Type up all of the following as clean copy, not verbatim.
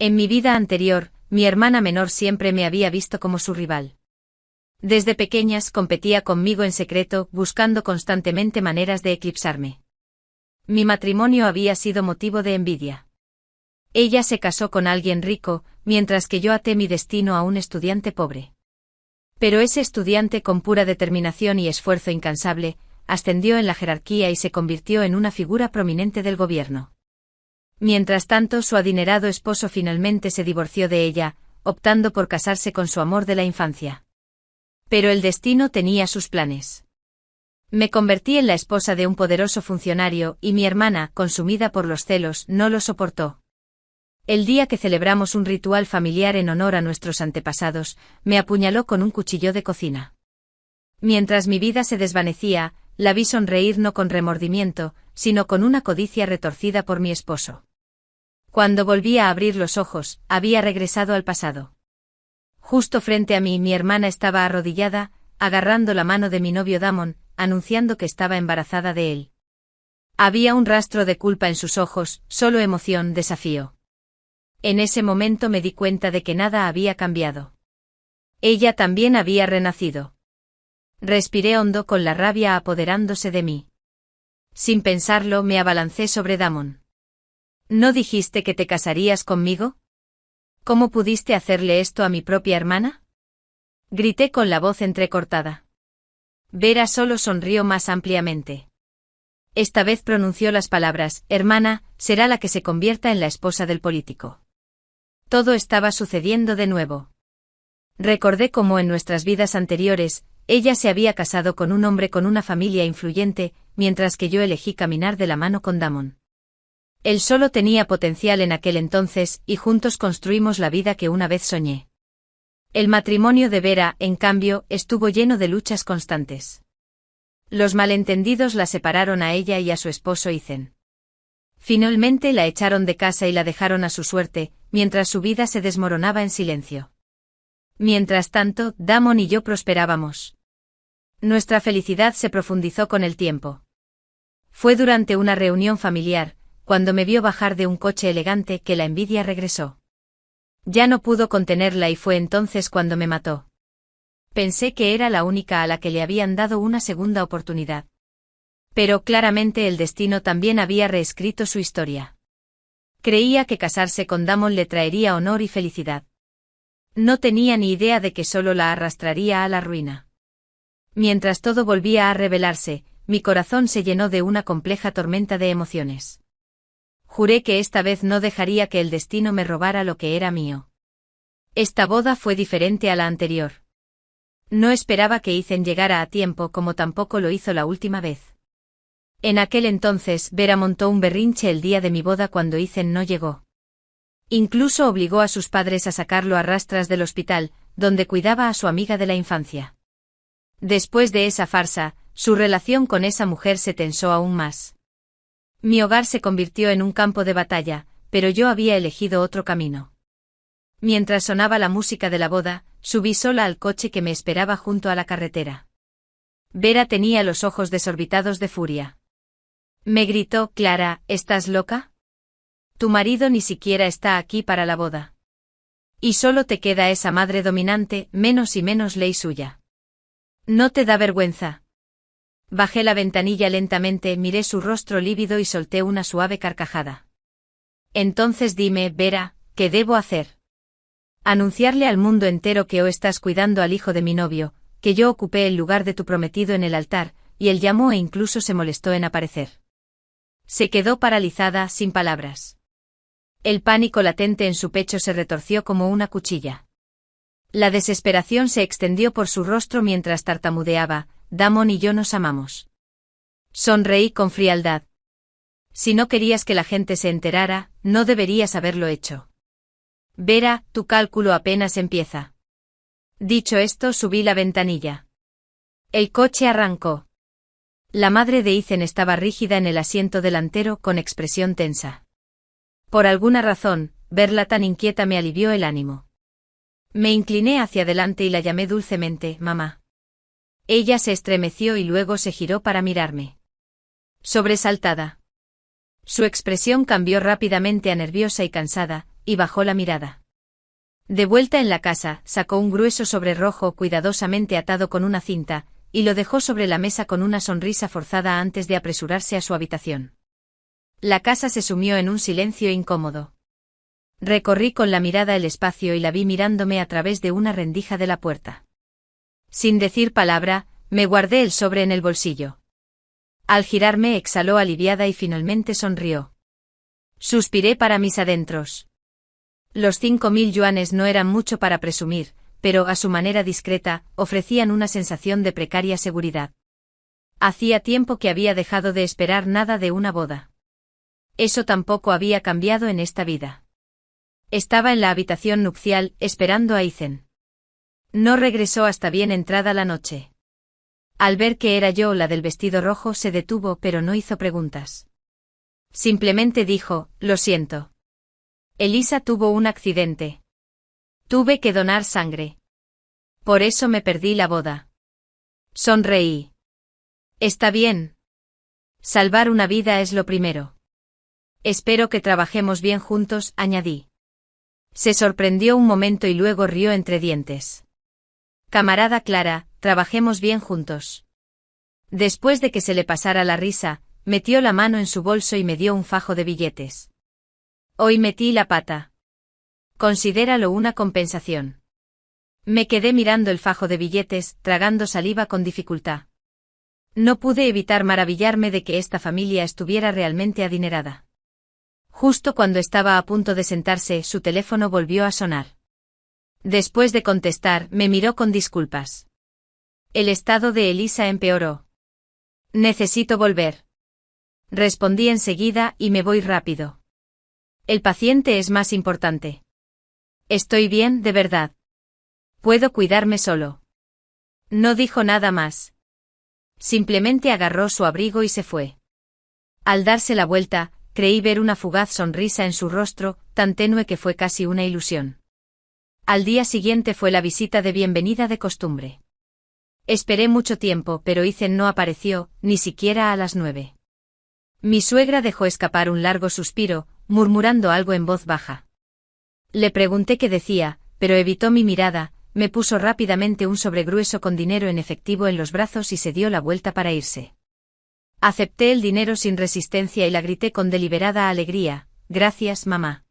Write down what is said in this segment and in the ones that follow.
En mi vida anterior, mi hermana menor siempre me había visto como su rival. Desde pequeñas competía conmigo en secreto, buscando constantemente maneras de eclipsarme. Mi matrimonio había sido motivo de envidia. Ella se casó con alguien rico, mientras que yo até mi destino a un estudiante pobre. Pero ese estudiante con pura determinación y esfuerzo incansable, ascendió en la jerarquía y se convirtió en una figura prominente del gobierno. Mientras tanto, su adinerado esposo finalmente se divorció de ella, optando por casarse con su amor de la infancia. Pero el destino tenía sus planes. Me convertí en la esposa de un poderoso funcionario y mi hermana, consumida por los celos, no lo soportó. El día que celebramos un ritual familiar en honor a nuestros antepasados, me apuñaló con un cuchillo de cocina. Mientras mi vida se desvanecía, la vi sonreír no con remordimiento, sino con una codicia retorcida por mi esposo. Cuando volví a abrir los ojos, había regresado al pasado. Justo frente a mí mi hermana estaba arrodillada, agarrando la mano de mi novio Damon, anunciando que estaba embarazada de él. Había un rastro de culpa en sus ojos, solo emoción, desafío. En ese momento me di cuenta de que nada había cambiado. Ella también había renacido. Respiré hondo con la rabia apoderándose de mí. Sin pensarlo me abalancé sobre Damon. ¿No dijiste que te casarías conmigo? ¿Cómo pudiste hacerle esto a mi propia hermana? Grité con la voz entrecortada. Vera solo sonrió más ampliamente. Esta vez pronunció las palabras, hermana, será la que se convierta en la esposa del político. Todo estaba sucediendo de nuevo. Recordé cómo en nuestras vidas anteriores, ella se había casado con un hombre con una familia influyente, mientras que yo elegí caminar de la mano con Damon. Él solo tenía potencial en aquel entonces, y juntos construimos la vida que una vez soñé. El matrimonio de Vera, en cambio, estuvo lleno de luchas constantes. Los malentendidos la separaron a ella y a su esposo Ethan. Finalmente la echaron de casa y la dejaron a su suerte, mientras su vida se desmoronaba en silencio. Mientras tanto, Damon y yo prosperábamos. Nuestra felicidad se profundizó con el tiempo. Fue durante una reunión familiar, cuando me vio bajar de un coche elegante, que la envidia regresó. Ya no pudo contenerla y fue entonces cuando me mató. Pensé que era la única a la que le habían dado una segunda oportunidad. Pero claramente el destino también había reescrito su historia. Creía que casarse con Damon le traería honor y felicidad. No tenía ni idea de que solo la arrastraría a la ruina. Mientras todo volvía a revelarse, mi corazón se llenó de una compleja tormenta de emociones. Juré que esta vez no dejaría que el destino me robara lo que era mío. Esta boda fue diferente a la anterior. No esperaba que Ethan llegara a tiempo, como tampoco lo hizo la última vez. En aquel entonces, Vera montó un berrinche el día de mi boda cuando Ethan no llegó. Incluso obligó a sus padres a sacarlo a rastras del hospital, donde cuidaba a su amiga de la infancia. Después de esa farsa, su relación con esa mujer se tensó aún más. Mi hogar se convirtió en un campo de batalla, pero yo había elegido otro camino. Mientras sonaba la música de la boda, subí sola al coche que me esperaba junto a la carretera. Vera tenía los ojos desorbitados de furia. Me gritó, Clara, ¿estás loca? Tu marido ni siquiera está aquí para la boda. Y solo te queda esa madre dominante, menos y menos ley suya. ¿No te da vergüenza? Bajé la ventanilla lentamente, miré su rostro lívido y solté una suave carcajada. Entonces dime, Vera, ¿qué debo hacer? Anunciarle al mundo entero que estás cuidando al hijo de mi novio, que yo ocupé el lugar de tu prometido en el altar, y él llamó e incluso se molestó en aparecer. Se quedó paralizada, sin palabras. El pánico latente en su pecho se retorció como una cuchilla. La desesperación se extendió por su rostro mientras tartamudeaba, Damon y yo nos amamos. Sonreí con frialdad. Si no querías que la gente se enterara, no deberías haberlo hecho. Vera, tu cálculo apenas empieza. Dicho esto, subí la ventanilla. El coche arrancó. La madre de Ethan estaba rígida en el asiento delantero con expresión tensa. Por alguna razón, verla tan inquieta me alivió el ánimo. Me incliné hacia adelante y la llamé dulcemente, mamá. Ella se estremeció y luego se giró para mirarme. Sobresaltada. Su expresión cambió rápidamente a nerviosa y cansada, y bajó la mirada. De vuelta en la casa, sacó un grueso sobre rojo cuidadosamente atado con una cinta, y lo dejó sobre la mesa con una sonrisa forzada antes de apresurarse a su habitación. La casa se sumió en un silencio incómodo. Recorrí con la mirada el espacio y la vi mirándome a través de una rendija de la puerta. Sin decir palabra, me guardé el sobre en el bolsillo. Al girarme exhaló aliviada y finalmente sonrió. Suspiré para mis adentros. Los 5.000 yuanes no eran mucho para presumir, pero a su manera discreta, ofrecían una sensación de precaria seguridad. Hacía tiempo que había dejado de esperar nada de una boda. Eso tampoco había cambiado en esta vida. Estaba en la habitación nupcial, esperando a Ethan. No regresó hasta bien entrada la noche. Al ver que era yo la del vestido rojo se detuvo pero no hizo preguntas. Simplemente dijo, lo siento. Elisa tuvo un accidente. Tuve que donar sangre. Por eso me perdí la boda. Sonreí. Está bien. Salvar una vida es lo primero. Espero que trabajemos bien juntos, añadí. Se sorprendió un momento y luego rió entre dientes. Camarada Clara, trabajemos bien juntos. Después de que se le pasara la risa, metió la mano en su bolso y me dio un fajo de billetes. Hoy metí la pata. Considéralo una compensación. Me quedé mirando el fajo de billetes, tragando saliva con dificultad. No pude evitar maravillarme de que esta familia estuviera realmente adinerada. Justo cuando estaba a punto de sentarse, su teléfono volvió a sonar. Después de contestar, me miró con disculpas. El estado de Elisa empeoró. Necesito volver. Respondí enseguida y me voy rápido. El paciente es más importante. Estoy bien, de verdad. Puedo cuidarme solo. No dijo nada más. Simplemente agarró su abrigo y se fue. Al darse la vuelta, creí ver una fugaz sonrisa en su rostro, tan tenue que fue casi una ilusión. Al día siguiente fue la visita de bienvenida de costumbre. Esperé mucho tiempo, pero Ethan no apareció, ni siquiera a las 9. Mi suegra dejó escapar un largo suspiro, murmurando algo en voz baja. Le pregunté qué decía, pero evitó mi mirada, me puso rápidamente un sobre grueso con dinero en efectivo en los brazos y se dio la vuelta para irse. Acepté el dinero sin resistencia y la grité con deliberada alegría, gracias, mamá.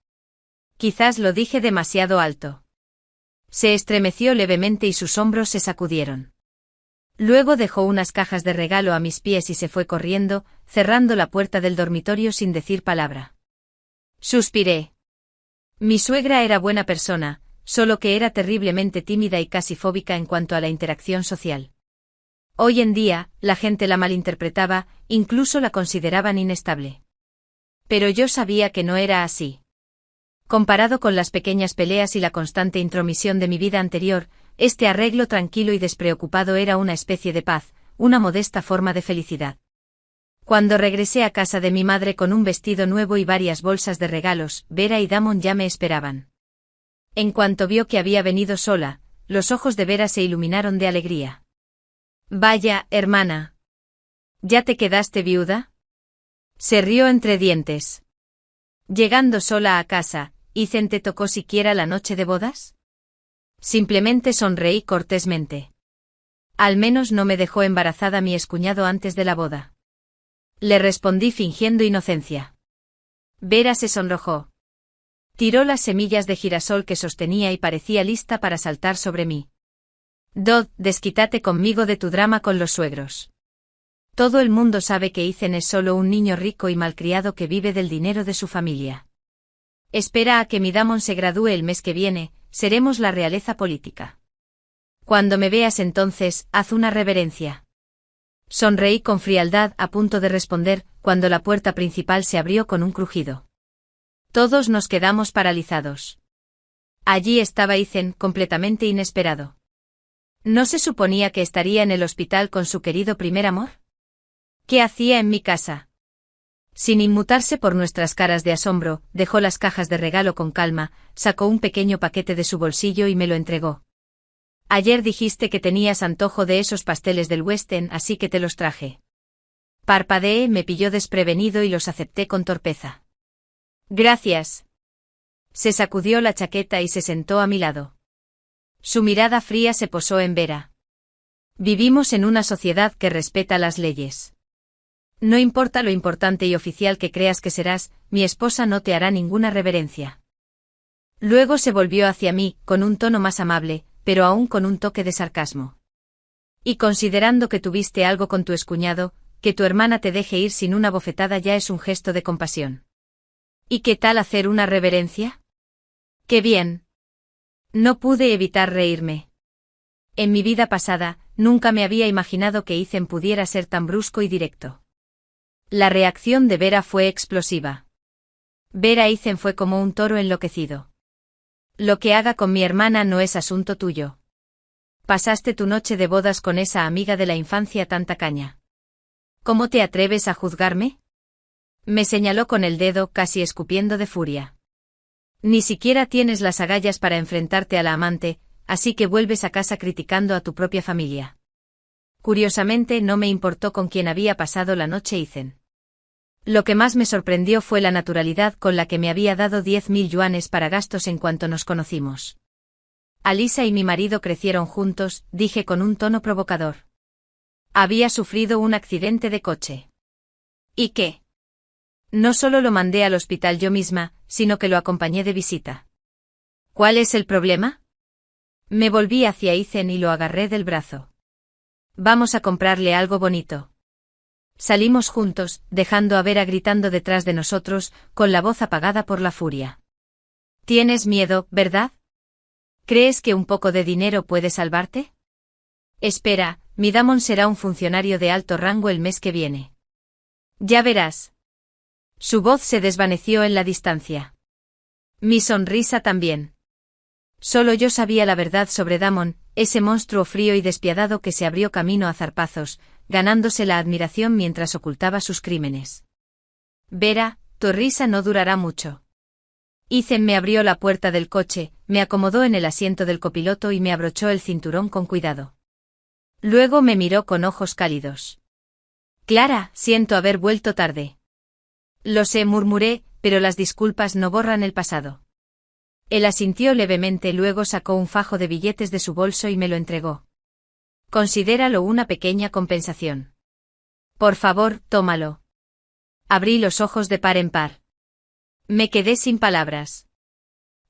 Quizás lo dije demasiado alto. Se estremeció levemente y sus hombros se sacudieron. Luego dejó unas cajas de regalo a mis pies y se fue corriendo, cerrando la puerta del dormitorio sin decir palabra. Suspiré. Mi suegra era buena persona, solo que era terriblemente tímida y casi fóbica en cuanto a la interacción social. Hoy en día, la gente la malinterpretaba, incluso la consideraban inestable. Pero yo sabía que no era así. Comparado con las pequeñas peleas y la constante intromisión de mi vida anterior, este arreglo tranquilo y despreocupado era una especie de paz, una modesta forma de felicidad. Cuando regresé a casa de mi madre con un vestido nuevo y varias bolsas de regalos, Vera y Damon ya me esperaban. En cuanto vio que había venido sola, los ojos de Vera se iluminaron de alegría. Vaya, hermana. ¿Ya te quedaste viuda? Se rió entre dientes. Llegando sola a casa, ¿Ethan te tocó siquiera la noche de bodas? Simplemente sonreí cortésmente. Al menos no me dejó embarazada mi excuñado antes de la boda. Le respondí fingiendo inocencia. Vera se sonrojó. Tiró las semillas de girasol que sostenía y parecía lista para saltar sobre mí. Dodd, desquítate conmigo de tu drama con los suegros. Todo el mundo sabe que Ethan es solo un niño rico y malcriado que vive del dinero de su familia. Espera a que mi Damon se gradúe el mes que viene, seremos la realeza política. Cuando me veas entonces, haz una reverencia. Sonreí con frialdad a punto de responder, cuando la puerta principal se abrió con un crujido. Todos nos quedamos paralizados. Allí estaba Ethan, completamente inesperado. ¿No se suponía que estaría en el hospital con su querido primer amor? ¿Qué hacía en mi casa? Sin inmutarse por nuestras caras de asombro, dejó las cajas de regalo con calma, sacó un pequeño paquete de su bolsillo y me lo entregó. Ayer dijiste que tenías antojo de esos pasteles del West End, así que te los traje. Parpadeé, me pilló desprevenido y los acepté con torpeza. Gracias. Se sacudió la chaqueta y se sentó a mi lado. Su mirada fría se posó en Vera. Vivimos en una sociedad que respeta las leyes. No importa lo importante y oficial que creas que serás, mi esposa no te hará ninguna reverencia. Luego se volvió hacia mí, con un tono más amable, pero aún con un toque de sarcasmo. Y considerando que tuviste algo con tu excuñado, que tu hermana te deje ir sin una bofetada ya es un gesto de compasión. ¿Y qué tal hacer una reverencia? ¡Qué bien! No pude evitar reírme. En mi vida pasada, nunca me había imaginado que Ethan pudiera ser tan brusco y directo. La reacción de Vera fue explosiva. Ver a Ethan fue como un toro enloquecido. Lo que haga con mi hermana no es asunto tuyo. Pasaste tu noche de bodas con esa amiga de la infancia tan tacaña. ¿Cómo te atreves a juzgarme? Me señaló con el dedo, casi escupiendo de furia. Ni siquiera tienes las agallas para enfrentarte a la amante, así que vuelves a casa criticando a tu propia familia. Curiosamente no me importó con quién había pasado la noche Ethan. Lo que más me sorprendió fue la naturalidad con la que me había dado 10.000 yuanes para gastos en cuanto nos conocimos. Alisa y mi marido crecieron juntos, dije con un tono provocador. Había sufrido un accidente de coche. ¿Y qué? No solo lo mandé al hospital yo misma, sino que lo acompañé de visita. ¿Cuál es el problema? Me volví hacia Ethan y lo agarré del brazo. Vamos a comprarle algo bonito. Salimos juntos, dejando a Vera gritando detrás de nosotros, con la voz apagada por la furia. Tienes miedo, ¿verdad? ¿Crees que un poco de dinero puede salvarte? Espera, mi Damon será un funcionario de alto rango el mes que viene. Ya verás. Su voz se desvaneció en la distancia. Mi sonrisa también. Solo yo sabía la verdad sobre Damon, ese monstruo frío y despiadado que se abrió camino a zarpazos, ganándose la admiración mientras ocultaba sus crímenes. Vera, tu risa no durará mucho. Ethan me abrió la puerta del coche, me acomodó en el asiento del copiloto y me abrochó el cinturón con cuidado. Luego me miró con ojos cálidos. Clara, siento haber vuelto tarde. Lo sé, murmuré, pero las disculpas no borran el pasado. Él asintió levemente, luego sacó un fajo de billetes de su bolso y me lo entregó. Considéralo una pequeña compensación. Por favor, tómalo. Abrí los ojos de par en par. Me quedé sin palabras.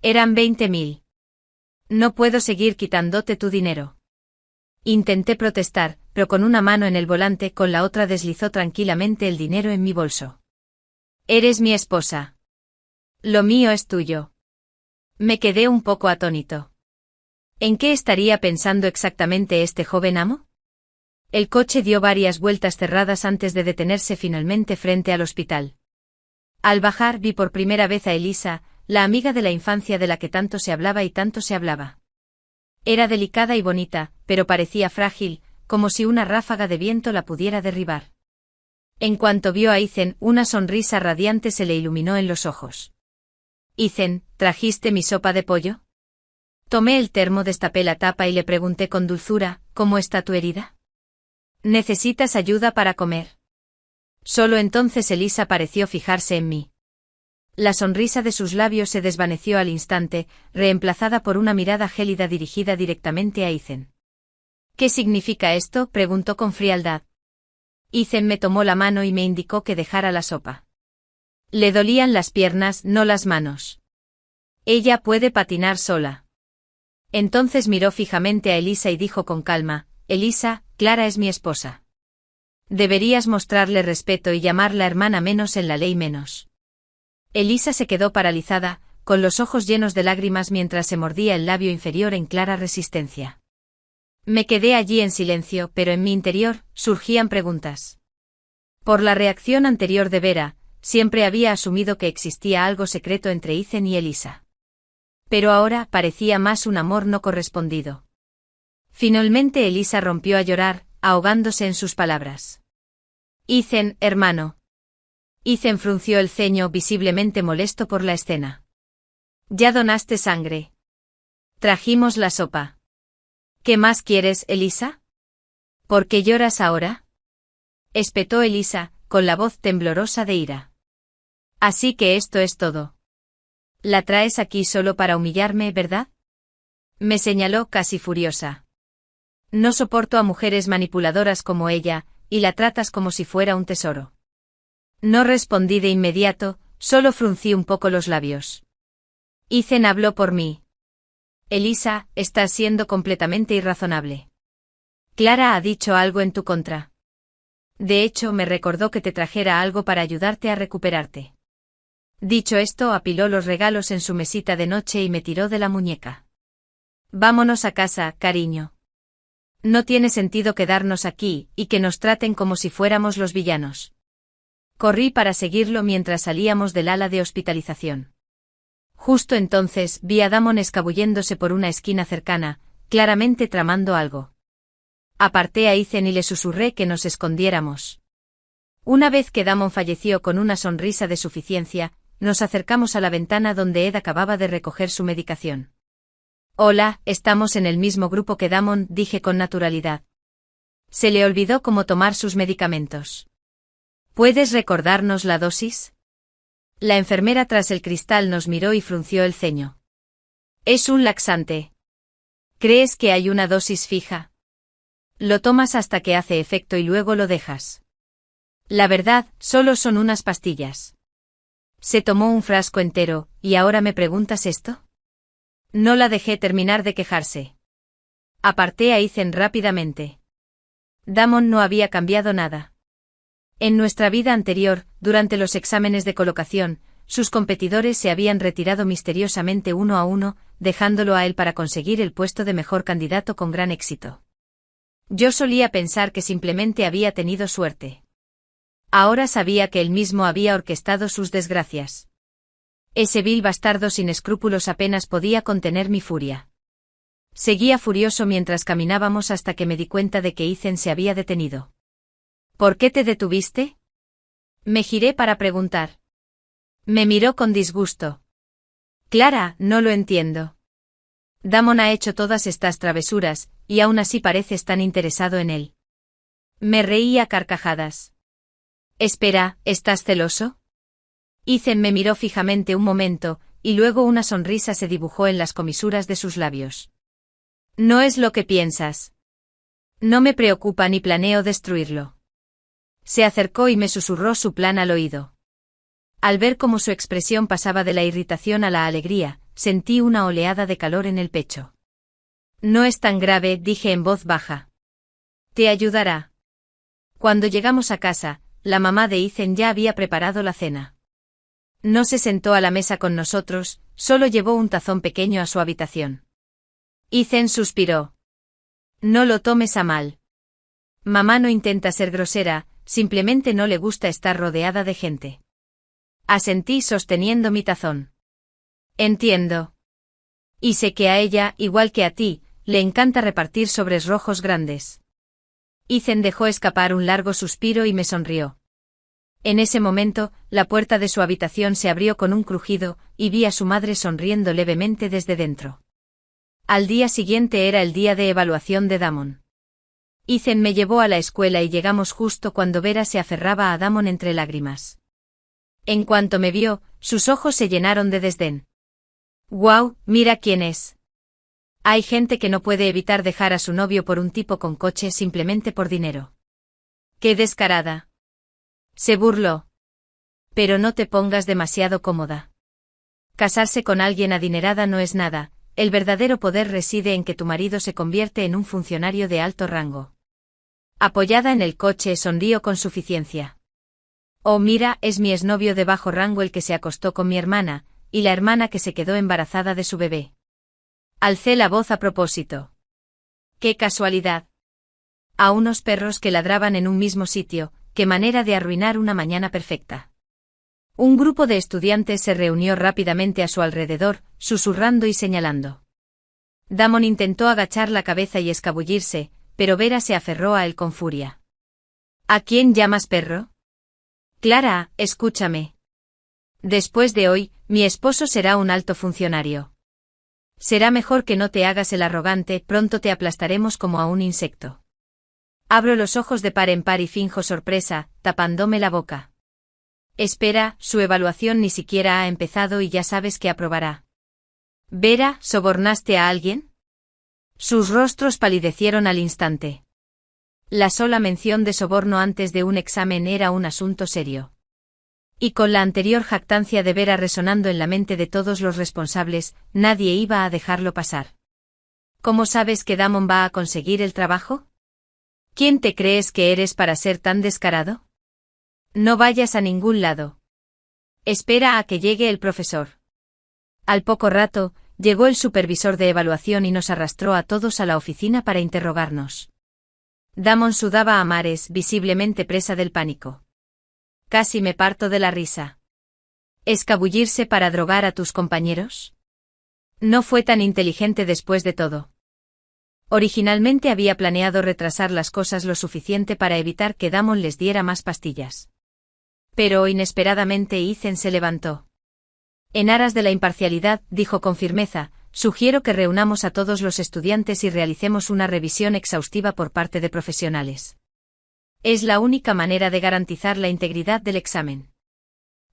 Eran 20.000. No puedo seguir quitándote tu dinero. Intenté protestar, pero con una mano en el volante, con la otra deslizó tranquilamente el dinero en mi bolso. Eres mi esposa. Lo mío es tuyo. Me quedé un poco atónito. ¿En qué estaría pensando exactamente este joven amo? El coche dio varias vueltas cerradas antes de detenerse finalmente frente al hospital. Al bajar vi por primera vez a Elisa, la amiga de la infancia de la que tanto se hablaba y tanto se hablaba. Era delicada y bonita, pero parecía frágil, como si una ráfaga de viento la pudiera derribar. En cuanto vio a Ethan, una sonrisa radiante se le iluminó en los ojos. Ethan, ¿trajiste mi sopa de pollo? Tomé el termo, destapé la tapa y le pregunté con dulzura, ¿cómo está tu herida? ¿Necesitas ayuda para comer? Solo entonces Elisa pareció fijarse en mí. La sonrisa de sus labios se desvaneció al instante, reemplazada por una mirada gélida dirigida directamente a Ethan. ¿Qué significa esto?, preguntó con frialdad. Ethan me tomó la mano y me indicó que dejara la sopa. Le dolían las piernas, no las manos. Ella puede patinar sola. Entonces miró fijamente a Elisa y dijo con calma, Elisa, Clara es mi esposa. Deberías mostrarle respeto y llamarla hermana menos en la ley menos. Elisa se quedó paralizada, con los ojos llenos de lágrimas mientras se mordía el labio inferior en clara resistencia. Me quedé allí en silencio, pero en mi interior surgían preguntas. Por la reacción anterior de Vera, siempre había asumido que existía algo secreto entre Ethan y Elisa. Pero ahora parecía más un amor no correspondido. Finalmente Elisa rompió a llorar, ahogándose en sus palabras. Ethan, hermano. Ethan frunció el ceño, visiblemente molesto por la escena. Ya donaste sangre. Trajimos la sopa. ¿Qué más quieres, Elisa? ¿Por qué lloras ahora? Espetó Elisa, con la voz temblorosa de ira. Así que esto es todo. La traes aquí solo para humillarme, ¿verdad? Me señaló casi furiosa. No soporto a mujeres manipuladoras como ella, y la tratas como si fuera un tesoro. No respondí de inmediato, solo fruncí un poco los labios. Ethan habló por mí. Elisa, estás siendo completamente irrazonable. Clara ha dicho algo en tu contra. De hecho, me recordó que te trajera algo para ayudarte a recuperarte. Dicho esto, apiló los regalos en su mesita de noche y me tiró de la muñeca. Vámonos a casa, cariño. No tiene sentido quedarnos aquí, y que nos traten como si fuéramos los villanos. Corrí para seguirlo mientras salíamos del ala de hospitalización. Justo entonces, vi a Damon escabulléndose por una esquina cercana, claramente tramando algo. Aparté a Ethan y le susurré que nos escondiéramos. Una vez que Damon falleció con una sonrisa de suficiencia, nos acercamos a la ventana donde Ed acababa de recoger su medicación. Hola, estamos en el mismo grupo que Damon, dije con naturalidad. Se le olvidó cómo tomar sus medicamentos. ¿Puedes recordarnos la dosis? La enfermera tras el cristal nos miró y frunció el ceño. Es un laxante. ¿Crees que hay una dosis fija? Lo tomas hasta que hace efecto y luego lo dejas. La verdad, solo son unas pastillas. Se tomó un frasco entero, ¿y ahora me preguntas esto? No la dejé terminar de quejarse. Aparté a Ethan rápidamente. Damon no había cambiado nada. En nuestra vida anterior, durante los exámenes de colocación, sus competidores se habían retirado misteriosamente uno a uno, dejándolo a él para conseguir el puesto de mejor candidato con gran éxito. Yo solía pensar que simplemente había tenido suerte. Ahora sabía que él mismo había orquestado sus desgracias. Ese vil bastardo sin escrúpulos apenas podía contener mi furia. Seguía furioso mientras caminábamos hasta que me di cuenta de que Ethan se había detenido. ¿Por qué te detuviste? Me giré para preguntar. Me miró con disgusto. Clara, no lo entiendo. Damon ha hecho todas estas travesuras, y aún así pareces tan interesado en él. Me reí a carcajadas. Espera, ¿estás celoso? Ethan me miró fijamente un momento, y luego una sonrisa se dibujó en las comisuras de sus labios. No es lo que piensas. No me preocupa ni planeo destruirlo. Se acercó y me susurró su plan al oído. Al ver cómo su expresión pasaba de la irritación a la alegría, sentí una oleada de calor en el pecho. No es tan grave, dije en voz baja. Te ayudará. Cuando llegamos a casa, la mamá de Ethan ya había preparado la cena. No se sentó a la mesa con nosotros, solo llevó un tazón pequeño a su habitación. Ethan suspiró. No lo tomes a mal. Mamá no intenta ser grosera, simplemente no le gusta estar rodeada de gente. Asentí sosteniendo mi tazón. Entiendo. Y sé que a ella, igual que a ti, le encanta repartir sobres rojos grandes. Ethan dejó escapar un largo suspiro y me sonrió. En ese momento, la puerta de su habitación se abrió con un crujido, y vi a su madre sonriendo levemente desde dentro. Al día siguiente era el día de evaluación de Damon. Ethan me llevó a la escuela y llegamos justo cuando Vera se aferraba a Damon entre lágrimas. En cuanto me vio, sus ojos se llenaron de desdén. «¡Guau, mira quién es!» Hay gente que no puede evitar dejar a su novio por un tipo con coche simplemente por dinero. ¡Qué descarada! Se burló. Pero no te pongas demasiado cómoda. Casarse con alguien adinerada no es nada, el verdadero poder reside en que tu marido se convierte en un funcionario de alto rango. Apoyada en el coche sonrió con suficiencia. Oh mira, es mi exnovio de bajo rango el que se acostó con mi hermana, y la hermana que se quedó embarazada de su bebé. Alcé la voz a propósito. ¡Qué casualidad! A unos perros que ladraban en un mismo sitio, qué manera de arruinar una mañana perfecta. Un grupo de estudiantes se reunió rápidamente a su alrededor, susurrando y señalando. Damon intentó agachar la cabeza y escabullirse, pero Vera se aferró a él con furia. ¿A quién llamas perro? Clara, escúchame. Después de hoy, mi esposo será un alto funcionario. Será mejor que no te hagas el arrogante, pronto te aplastaremos como a un insecto. Abro los ojos de par en par y finjo sorpresa, tapándome la boca. Espera, su evaluación ni siquiera ha empezado y ya sabes que aprobará. Vera, ¿sobornaste a alguien? Sus rostros palidecieron al instante. La sola mención de soborno antes de un examen era un asunto serio. Y con la anterior jactancia de Vera resonando en la mente de todos los responsables, nadie iba a dejarlo pasar. ¿Cómo sabes que Damon va a conseguir el trabajo? ¿Quién te crees que eres para ser tan descarado? No vayas a ningún lado. Espera a que llegue el profesor. Al poco rato, llegó el supervisor de evaluación y nos arrastró a todos a la oficina para interrogarnos. Damon sudaba a mares, visiblemente presa del pánico. Casi me parto de la risa. ¿Escabullirse para drogar a tus compañeros? No fue tan inteligente después de todo. Originalmente había planeado retrasar las cosas lo suficiente para evitar que Damon les diera más pastillas. Pero inesperadamente Ethan se levantó. En aras de la imparcialidad, dijo con firmeza, sugiero que reunamos a todos los estudiantes y realicemos una revisión exhaustiva por parte de profesionales. Es la única manera de garantizar la integridad del examen.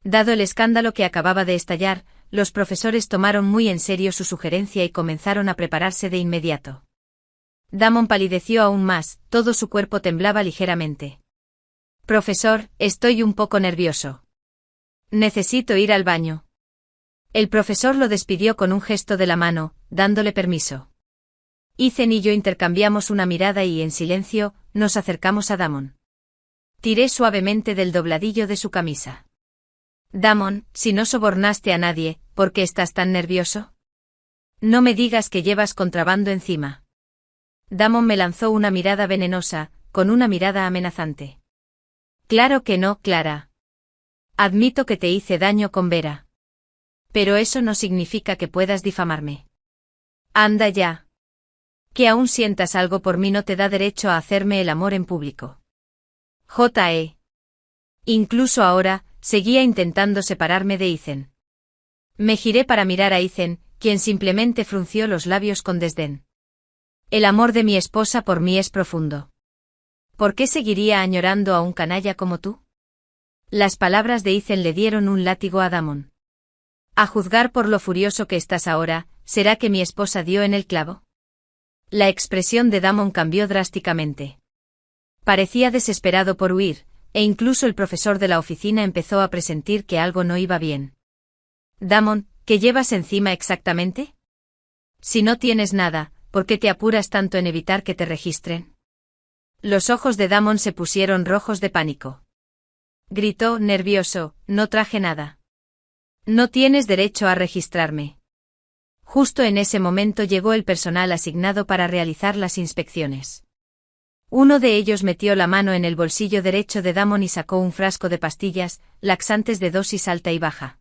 Dado el escándalo que acababa de estallar, los profesores tomaron muy en serio su sugerencia y comenzaron a prepararse de inmediato. Damon palideció aún más, todo su cuerpo temblaba ligeramente. Profesor, estoy un poco nervioso. Necesito ir al baño. El profesor lo despidió con un gesto de la mano, dándole permiso. Ethan y yo intercambiamos una mirada y, en silencio, nos acercamos a Damon. Tiré suavemente del dobladillo de su camisa. Damon, si no sobornaste a nadie, ¿por qué estás tan nervioso? No me digas que llevas contrabando encima. Damon me lanzó una mirada venenosa, con una mirada amenazante. Claro que no, Clara. Admito que te hice daño con Vera. Pero eso no significa que puedas difamarme. Anda ya. Que aún sientas algo por mí no te da derecho a hacerme el amor en público. J.E. Incluso ahora, seguía intentando separarme de Ethan. Me giré para mirar a Ethan, quien simplemente frunció los labios con desdén. El amor de mi esposa por mí es profundo. ¿Por qué seguiría añorando a un canalla como tú? Las palabras de Ethan le dieron un látigo a Damon. A juzgar por lo furioso que estás ahora, ¿será que mi esposa dio en el clavo? La expresión de Damon cambió drásticamente. Parecía desesperado por huir, e incluso el profesor de la oficina empezó a presentir que algo no iba bien. Damon, ¿qué llevas encima exactamente? Si no tienes nada, ¿por qué te apuras tanto en evitar que te registren? Los ojos de Damon se pusieron rojos de pánico. Gritó, nervioso, no traje nada. No tienes derecho a registrarme. Justo en ese momento llegó el personal asignado para realizar las inspecciones. Uno de ellos metió la mano en el bolsillo derecho de Damon y sacó un frasco de pastillas, laxantes de dosis alta y baja.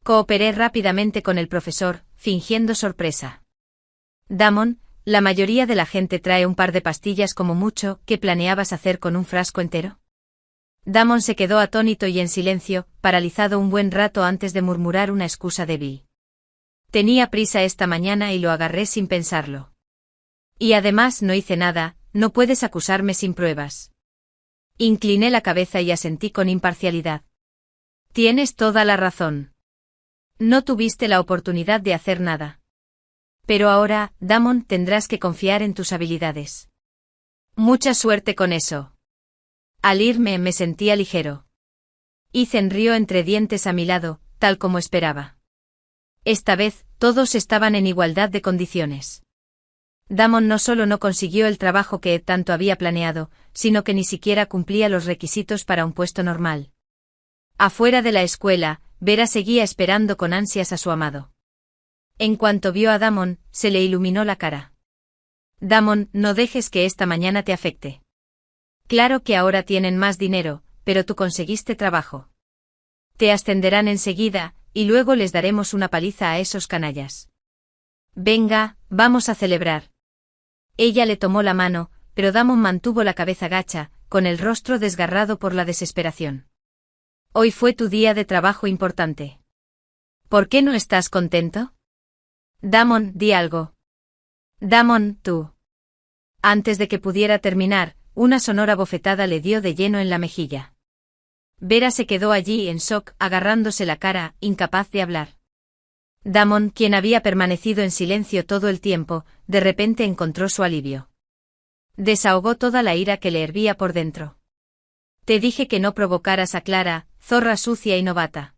Cooperé rápidamente con el profesor, fingiendo sorpresa. Damon, la mayoría de la gente trae un par de pastillas como mucho, ¿qué planeabas hacer con un frasco entero? Damon se quedó atónito y en silencio, paralizado un buen rato antes de murmurar una excusa débil. Tenía prisa esta mañana y lo agarré sin pensarlo. Y además no hice nada, no puedes acusarme sin pruebas. Incliné la cabeza y asentí con imparcialidad. Tienes toda la razón. No tuviste la oportunidad de hacer nada. Pero ahora, Damon, tendrás que confiar en tus habilidades. Mucha suerte con eso. Al irme me sentía ligero. Ethan rió entre dientes a mi lado, tal como esperaba. Esta vez, todos estaban en igualdad de condiciones. Damon no solo no consiguió el trabajo que tanto había planeado, sino que ni siquiera cumplía los requisitos para un puesto normal. Afuera de la escuela, Vera seguía esperando con ansias a su amado. En cuanto vio a Damon, se le iluminó la cara. Damon, no dejes que esta mañana te afecte. Claro que ahora tienen más dinero, pero tú conseguiste trabajo. Te ascenderán enseguida, y luego les daremos una paliza a esos canallas. Venga, vamos a celebrar. Ella le tomó la mano, pero Damon mantuvo la cabeza gacha, con el rostro desgarrado por la desesperación. Hoy fue tu día de trabajo importante. ¿Por qué no estás contento? Damon, di algo. Damon, tú. Antes de que pudiera terminar, una sonora bofetada le dio de lleno en la mejilla. Vera se quedó allí en shock, agarrándose la cara, incapaz de hablar. Damon, quien había permanecido en silencio todo el tiempo, de repente encontró su alivio. Desahogó toda la ira que le hervía por dentro. Te dije que no provocaras a Clara, zorra sucia y novata.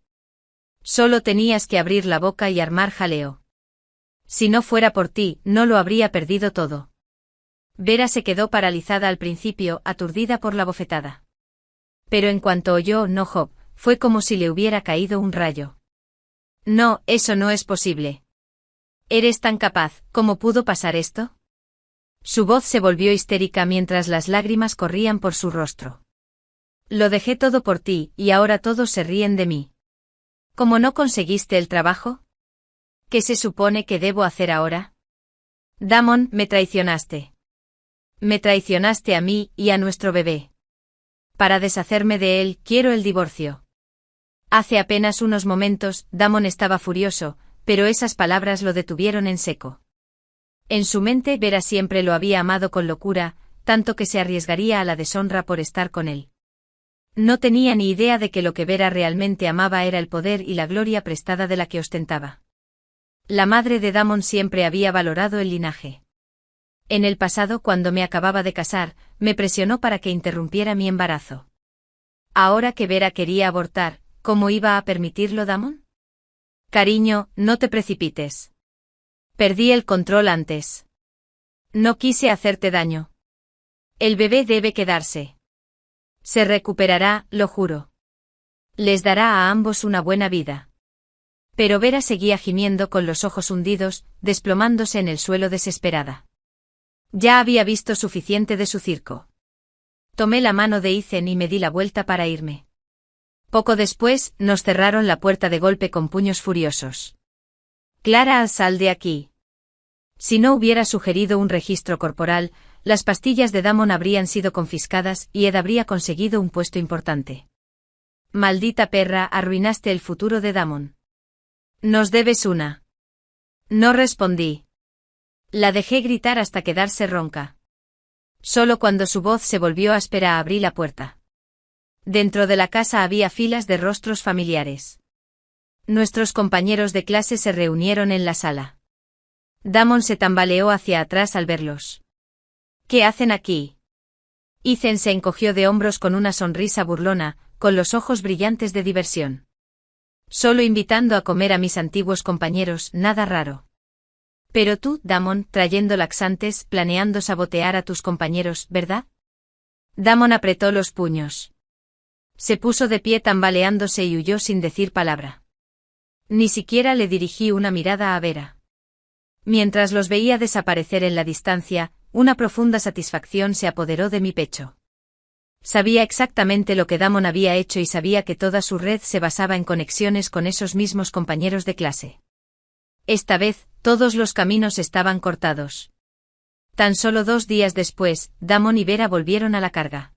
Solo tenías que abrir la boca y armar jaleo. Si no fuera por ti, no lo habría perdido todo. Vera se quedó paralizada al principio, aturdida por la bofetada. Pero en cuanto oyó "no Job", fue como si le hubiera caído un rayo. No, eso no es posible. ¿Eres tan capaz? ¿Cómo pudo pasar esto? Su voz se volvió histérica mientras las lágrimas corrían por su rostro. Lo dejé todo por ti, y ahora todos se ríen de mí. ¿Cómo no conseguiste el trabajo? ¿Qué se supone que debo hacer ahora? Damon, me traicionaste. Me traicionaste a mí y a nuestro bebé. Para deshacerme de él, quiero el divorcio. Hace apenas unos momentos, Damon estaba furioso, pero esas palabras lo detuvieron en seco. En su mente, Vera siempre lo había amado con locura, tanto que se arriesgaría a la deshonra por estar con él. No tenía ni idea de que lo que Vera realmente amaba era el poder y la gloria prestada de la que ostentaba. La madre de Damon siempre había valorado el linaje. En el pasado, cuando me acababa de casar, me presionó para que interrumpiera mi embarazo. Ahora que Vera quería abortar, ¿cómo iba a permitirlo Damon? Cariño, no te precipites. Perdí el control antes. No quise hacerte daño. El bebé debe quedarse. Se recuperará, lo juro. Les dará a ambos una buena vida. Pero Vera seguía gimiendo con los ojos hundidos, desplomándose en el suelo desesperada. Ya había visto suficiente de su circo. Tomé la mano de Ethan y me di la vuelta para irme. Poco después, nos cerraron la puerta de golpe con puños furiosos. Clara, sal de aquí. Si no hubiera sugerido un registro corporal, las pastillas de Damon habrían sido confiscadas y Ed habría conseguido un puesto importante. Maldita perra, arruinaste el futuro de Damon. Nos debes una. No respondí. La dejé gritar hasta quedarse ronca. Solo cuando su voz se volvió áspera abrí la puerta. Dentro de la casa había filas de rostros familiares. Nuestros compañeros de clase se reunieron en la sala. Damon se tambaleó hacia atrás al verlos. ¿Qué hacen aquí? Ethan se encogió de hombros con una sonrisa burlona, con los ojos brillantes de diversión. Solo invitando a comer a mis antiguos compañeros, nada raro. Pero tú, Damon, trayendo laxantes, planeando sabotear a tus compañeros, ¿verdad? Damon apretó los puños. Se puso de pie tambaleándose y huyó sin decir palabra. Ni siquiera le dirigí una mirada a Vera. Mientras los veía desaparecer en la distancia, una profunda satisfacción se apoderó de mi pecho. Sabía exactamente lo que Damon había hecho y sabía que toda su red se basaba en conexiones con esos mismos compañeros de clase. Esta vez, todos los caminos estaban cortados. Tan solo 2 días después, Damon y Vera volvieron a la carga.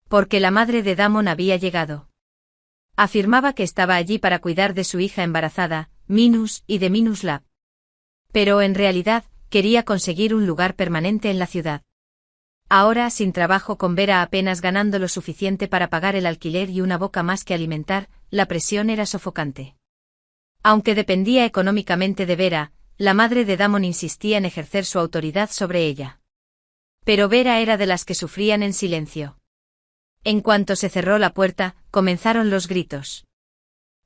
Porque la madre de Damon había llegado. Afirmaba que estaba allí para cuidar de su hija embarazada, Minus, y de Minus Lab. Pero en realidad, quería conseguir un lugar permanente en la ciudad. Ahora, sin trabajo, con Vera apenas ganando lo suficiente para pagar el alquiler y una boca más que alimentar, la presión era sofocante. Aunque dependía económicamente de Vera, la madre de Damon insistía en ejercer su autoridad sobre ella. Pero Vera era de las que sufrían en silencio. En cuanto se cerró la puerta, comenzaron los gritos.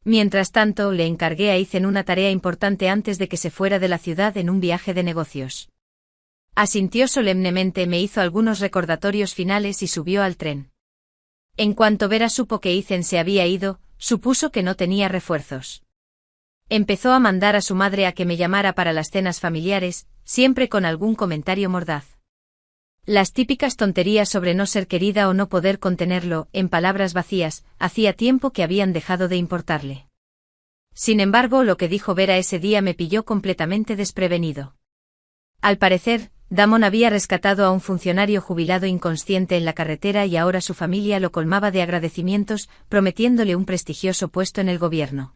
Mientras tanto, le encargué a Ethan una tarea importante antes de que se fuera de la ciudad en un viaje de negocios. Asintió solemnemente, me hizo algunos recordatorios finales y subió al tren. En cuanto Vera supo que Ethan se había ido, supuso que no tenía refuerzos. Empezó a mandar a su madre a que me llamara para las cenas familiares, siempre con algún comentario mordaz. Las típicas tonterías sobre no ser querida o no poder contenerlo, en palabras vacías, hacía tiempo que habían dejado de importarle. Sin embargo, lo que dijo Vera ese día me pilló completamente desprevenido. Al parecer, Damon había rescatado a un funcionario jubilado inconsciente en la carretera y ahora su familia lo colmaba de agradecimientos, prometiéndole un prestigioso puesto en el gobierno.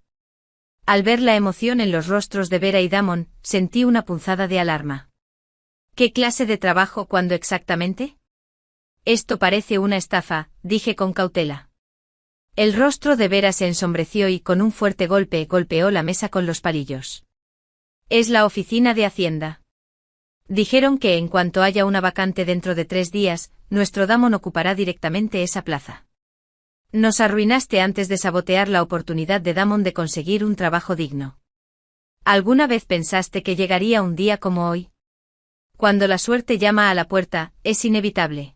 Al ver la emoción en los rostros de Vera y Damon, sentí una punzada de alarma. ¿Qué clase de trabajo, cuándo exactamente? Esto parece una estafa, dije con cautela. El rostro de Vera se ensombreció y con un fuerte golpe golpeó la mesa con los palillos. Es la oficina de Hacienda. Dijeron que en cuanto haya una vacante dentro de 3 días, nuestro Damon ocupará directamente esa plaza. Nos arruinaste antes de sabotear la oportunidad de Damon de conseguir un trabajo digno. ¿Alguna vez pensaste que llegaría un día como hoy? Cuando la suerte llama a la puerta, es inevitable.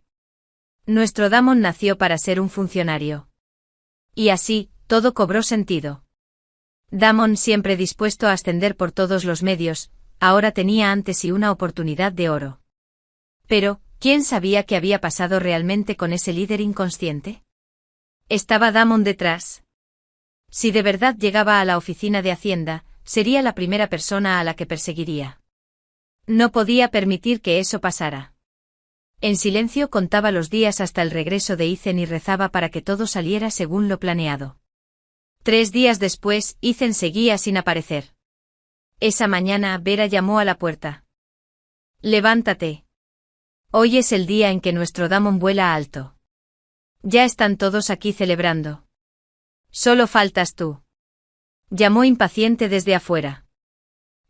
Nuestro Damon nació para ser un funcionario. Y así, todo cobró sentido. Damon, siempre dispuesto a ascender por todos los medios, ahora tenía ante sí una oportunidad de oro. Pero, ¿quién sabía qué había pasado realmente con ese líder inconsciente? ¿Estaba Damon detrás? Si de verdad llegaba a la oficina de Hacienda, sería la primera persona a la que perseguiría. No podía permitir que eso pasara. En silencio contaba los días hasta el regreso de Ethan y rezaba para que todo saliera según lo planeado. 3 días después, Ethan seguía sin aparecer. Esa mañana, Vera llamó a la puerta. Levántate. Hoy es el día en que nuestro Damon vuela alto. Ya están todos aquí celebrando. Solo faltas tú. Llamó impaciente desde afuera.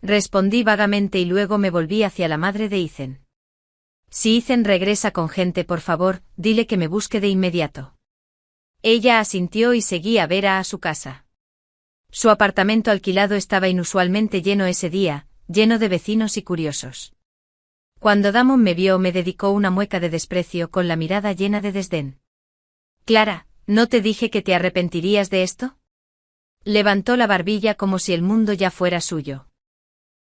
Respondí vagamente y luego me volví hacia la madre de Ethan. Si Ethan regresa con gente, por favor, dile que me busque de inmediato. Ella asintió y seguí a Vera a su casa. Su apartamento alquilado estaba inusualmente lleno ese día, lleno de vecinos y curiosos. Cuando Damon me vio, me dedicó una mueca de desprecio con la mirada llena de desdén. Clara, ¿no te dije que te arrepentirías de esto? Levantó la barbilla como si el mundo ya fuera suyo.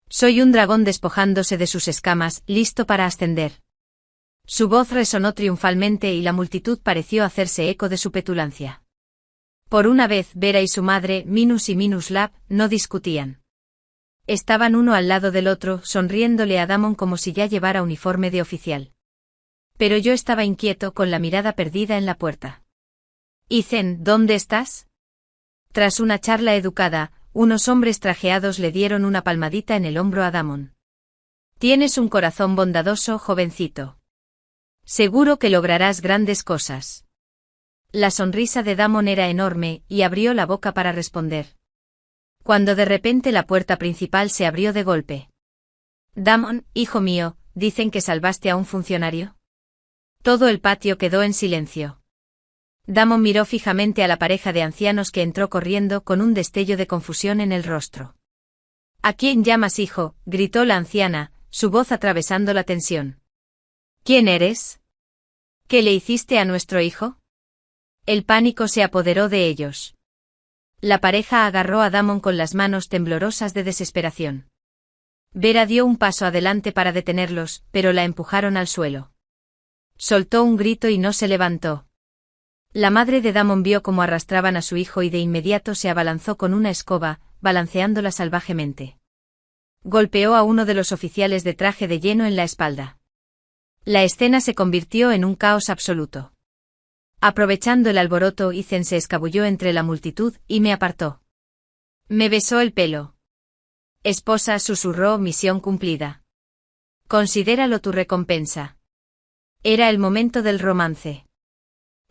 Soy un dragón despojándose de sus escamas, listo para ascender. Su voz resonó triunfalmente y la multitud pareció hacerse eco de su petulancia. Por una vez, Vera y su madre, Minus y Minus Lab, no discutían. Estaban uno al lado del otro, sonriéndole a Damon como si ya llevara uniforme de oficial. Pero yo estaba inquieto, con la mirada perdida en la puerta. Ethan, ¿dónde estás? Tras una charla educada, unos hombres trajeados le dieron una palmadita en el hombro a Damon. Tienes un corazón bondadoso, jovencito. Seguro que lograrás grandes cosas. La sonrisa de Damon era enorme, y abrió la boca para responder. Cuando de repente la puerta principal se abrió de golpe. Damon, hijo mío, ¿dicen que salvaste a un funcionario? Todo el patio quedó en silencio. Damon miró fijamente a la pareja de ancianos que entró corriendo con un destello de confusión en el rostro. ¿A quién llamas hijo?, gritó la anciana, su voz atravesando la tensión. ¿Quién eres? ¿Qué le hiciste a nuestro hijo? El pánico se apoderó de ellos. La pareja agarró a Damon con las manos temblorosas de desesperación. Vera dio un paso adelante para detenerlos, pero la empujaron al suelo. Soltó un grito y no se levantó. La madre de Damon vio cómo arrastraban a su hijo y de inmediato se abalanzó con una escoba, balanceándola salvajemente. Golpeó a uno de los oficiales de traje de lleno en la espalda. La escena se convirtió en un caos absoluto. Aprovechando el alboroto, Ethan se escabulló entre la multitud y me apartó. Me besó el pelo. Esposa, susurró, misión cumplida. Considéralo tu recompensa. Era el momento del romance.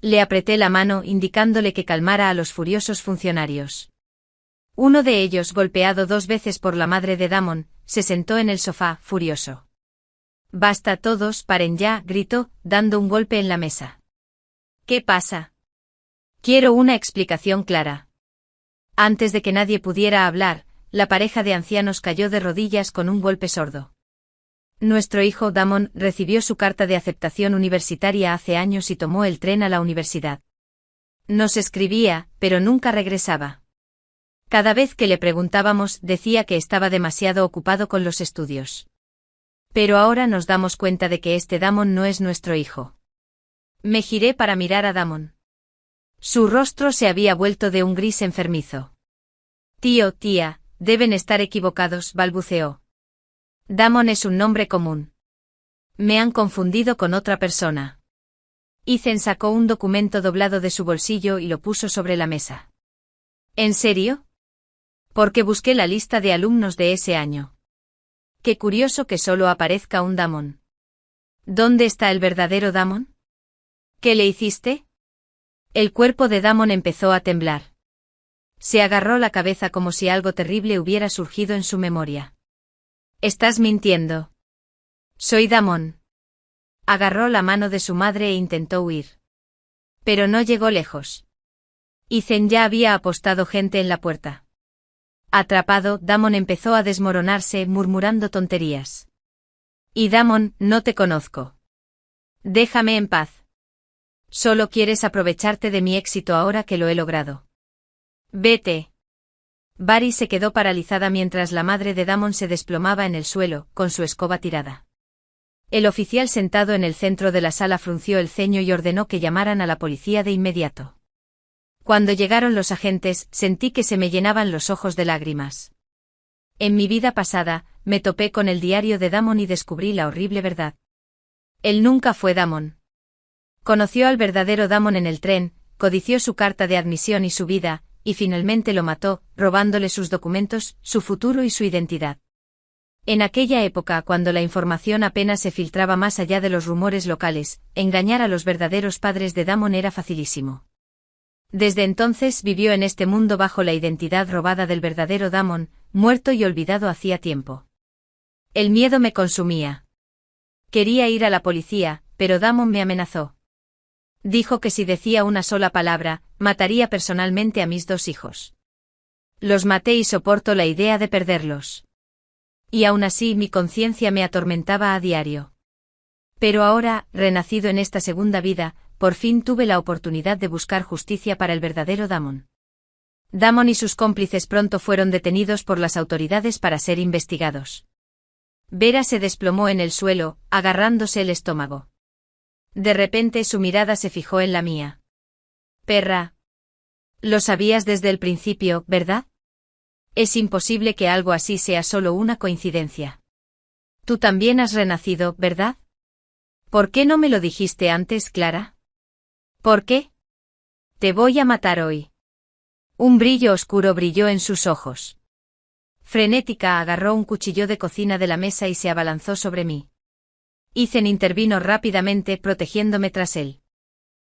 Le apreté la mano indicándole que calmara a los furiosos funcionarios. Uno de ellos, golpeado 2 veces por la madre de Damon, se sentó en el sofá, furioso. Basta todos, paren ya, gritó, dando un golpe en la mesa. ¿Qué pasa? Quiero una explicación clara. Antes de que nadie pudiera hablar, la pareja de ancianos cayó de rodillas con un golpe sordo. Nuestro hijo Damon recibió su carta de aceptación universitaria hace años y tomó el tren a la universidad. Nos escribía, pero nunca regresaba. Cada vez que le preguntábamos, decía que estaba demasiado ocupado con los estudios. Pero ahora nos damos cuenta de que este Damon no es nuestro hijo. Me giré para mirar a Damon. Su rostro se había vuelto de un gris enfermizo. Tío, tía, deben estar equivocados, balbuceó. Damon es un nombre común. Me han confundido con otra persona. Ethan sacó un documento doblado de su bolsillo y lo puso sobre la mesa. ¿En serio? Porque busqué la lista de alumnos de ese año. Qué curioso que solo aparezca un Damon. ¿Dónde está el verdadero Damon? ¿Qué le hiciste? El cuerpo de Damon empezó a temblar. Se agarró la cabeza como si algo terrible hubiera surgido en su memoria. «Estás mintiendo». «Soy Damon». Agarró la mano de su madre e intentó huir. Pero no llegó lejos. Ethan ya había apostado gente en la puerta. Atrapado, Damon empezó a desmoronarse, murmurando tonterías. «Y Damon, no te conozco. Déjame en paz. Solo quieres aprovecharte de mi éxito ahora que lo he logrado. Vete». Barry se quedó paralizada mientras la madre de Damon se desplomaba en el suelo, con su escoba tirada. El oficial sentado en el centro de la sala frunció el ceño y ordenó que llamaran a la policía de inmediato. Cuando llegaron los agentes, sentí que se me llenaban los ojos de lágrimas. En mi vida pasada, me topé con el diario de Damon y descubrí la horrible verdad. Él nunca fue Damon. Conoció al verdadero Damon en el tren, codició su carta de admisión y su vida, y finalmente lo mató, robándole sus documentos, su futuro y su identidad. En aquella época, cuando la información apenas se filtraba más allá de los rumores locales, engañar a los verdaderos padres de Damon era facilísimo. Desde entonces vivió en este mundo bajo la identidad robada del verdadero Damon, muerto y olvidado hacía tiempo. El miedo me consumía. Quería ir a la policía, pero Damon me amenazó. Dijo que si decía una sola palabra, mataría personalmente a mis 2 hijos. Los maté y soporto la idea de perderlos. Y aún así mi conciencia me atormentaba a diario. Pero ahora, renacido en esta segunda vida, por fin tuve la oportunidad de buscar justicia para el verdadero Damon. Damon y sus cómplices pronto fueron detenidos por las autoridades para ser investigados. Vera se desplomó en el suelo, agarrándose el estómago. De repente su mirada se fijó en la mía. «Perra. Lo sabías desde el principio, ¿verdad? Es imposible que algo así sea solo una coincidencia. Tú también has renacido, ¿verdad? ¿Por qué no me lo dijiste antes, Clara? ¿Por qué? Te voy a matar hoy». Un brillo oscuro brilló en sus ojos. Frenética agarró un cuchillo de cocina de la mesa y se abalanzó sobre mí. Ethan intervino rápidamente protegiéndome tras él.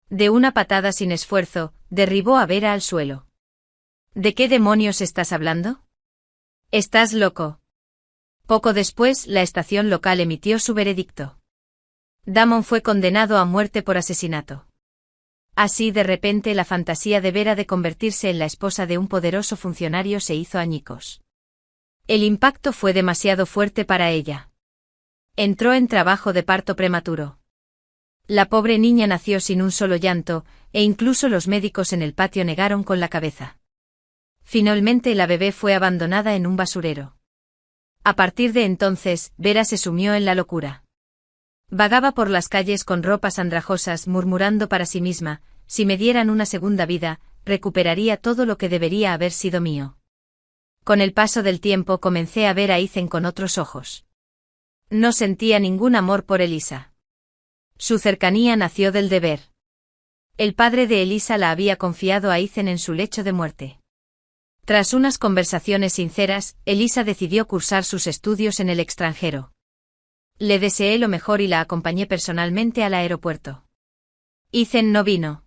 De una patada sin esfuerzo, derribó a Vera al suelo. ¿De qué demonios estás hablando? Estás loco. Poco después, la estación local emitió su veredicto. Damon fue condenado a muerte por asesinato. Así de repente la fantasía de Vera de convertirse en la esposa de un poderoso funcionario se hizo añicos. El impacto fue demasiado fuerte para ella. Entró en trabajo de parto prematuro. La pobre niña nació sin un solo llanto, e incluso los médicos en el patio negaron con la cabeza. Finalmente la bebé fue abandonada en un basurero. A partir de entonces, Vera se sumió en la locura. Vagaba por las calles con ropas andrajosas murmurando para sí misma, si me dieran una segunda vida, recuperaría todo lo que debería haber sido mío. Con el paso del tiempo comencé a ver a Ethan con otros ojos. No sentía ningún amor por Elisa. Su cercanía nació del deber. El padre de Elisa la había confiado a Ethan en su lecho de muerte. Tras unas conversaciones sinceras, Elisa decidió cursar sus estudios en el extranjero. Le deseé lo mejor y la acompañé personalmente al aeropuerto. Ethan no vino.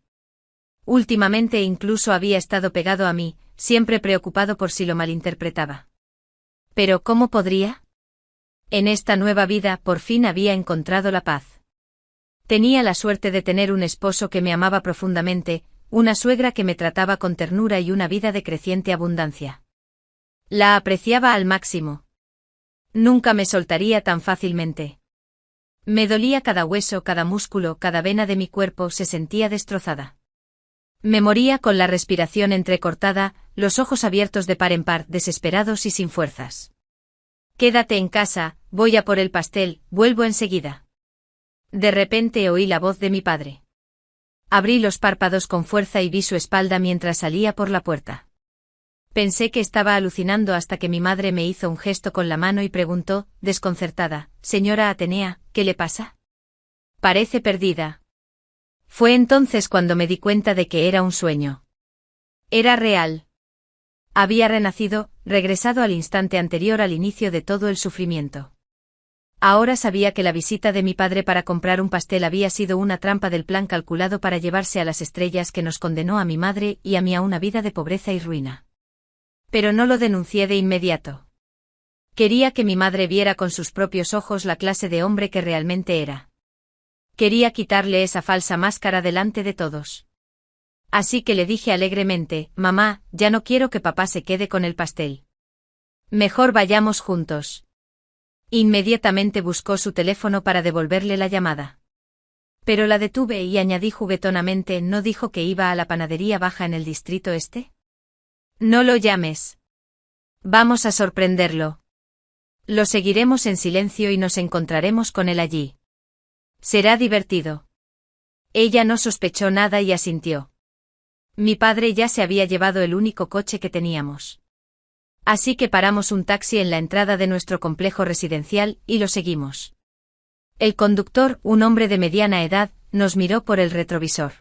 Últimamente incluso había estado pegado a mí, siempre preocupado por si lo malinterpretaba. Pero ¿cómo podría? En esta nueva vida por fin había encontrado la paz. Tenía la suerte de tener un esposo que me amaba profundamente, una suegra que me trataba con ternura y una vida de creciente abundancia. La apreciaba al máximo. Nunca me soltaría tan fácilmente. Me dolía cada hueso, cada músculo, cada vena de mi cuerpo se sentía destrozada. Me moría con la respiración entrecortada, los ojos abiertos de par en par, desesperados y sin fuerzas. «Quédate en casa, voy a por el pastel, vuelvo enseguida». De repente oí la voz de mi padre. Abrí los párpados con fuerza y vi su espalda mientras salía por la puerta. Pensé que estaba alucinando hasta que mi madre me hizo un gesto con la mano y preguntó, desconcertada, «Señora Atenea, ¿qué le pasa? Parece perdida». Fue entonces cuando me di cuenta de que era un sueño. Era real. Había renacido, regresado al instante anterior al inicio de todo el sufrimiento. Ahora sabía que la visita de mi padre para comprar un pastel había sido una trampa del plan calculado para llevarse a las estrellas que nos condenó a mi madre y a mí a una vida de pobreza y ruina. Pero no lo denuncié de inmediato. Quería que mi madre viera con sus propios ojos la clase de hombre que realmente era. Quería quitarle esa falsa máscara delante de todos. Así que le dije alegremente: «Mamá, ya no quiero que papá se quede con el pastel. Mejor vayamos juntos». Inmediatamente buscó su teléfono para devolverle la llamada. Pero la detuve y añadí juguetonamente: «¿No dijo que iba a la panadería baja en el distrito este? No lo llames. Vamos a sorprenderlo. Lo seguiremos en silencio y nos encontraremos con él allí. Será divertido». Ella no sospechó nada y asintió. Mi padre ya se había llevado el único coche que teníamos. Así que paramos un taxi en la entrada de nuestro complejo residencial y lo seguimos. El conductor, un hombre de mediana edad, nos miró por el retrovisor.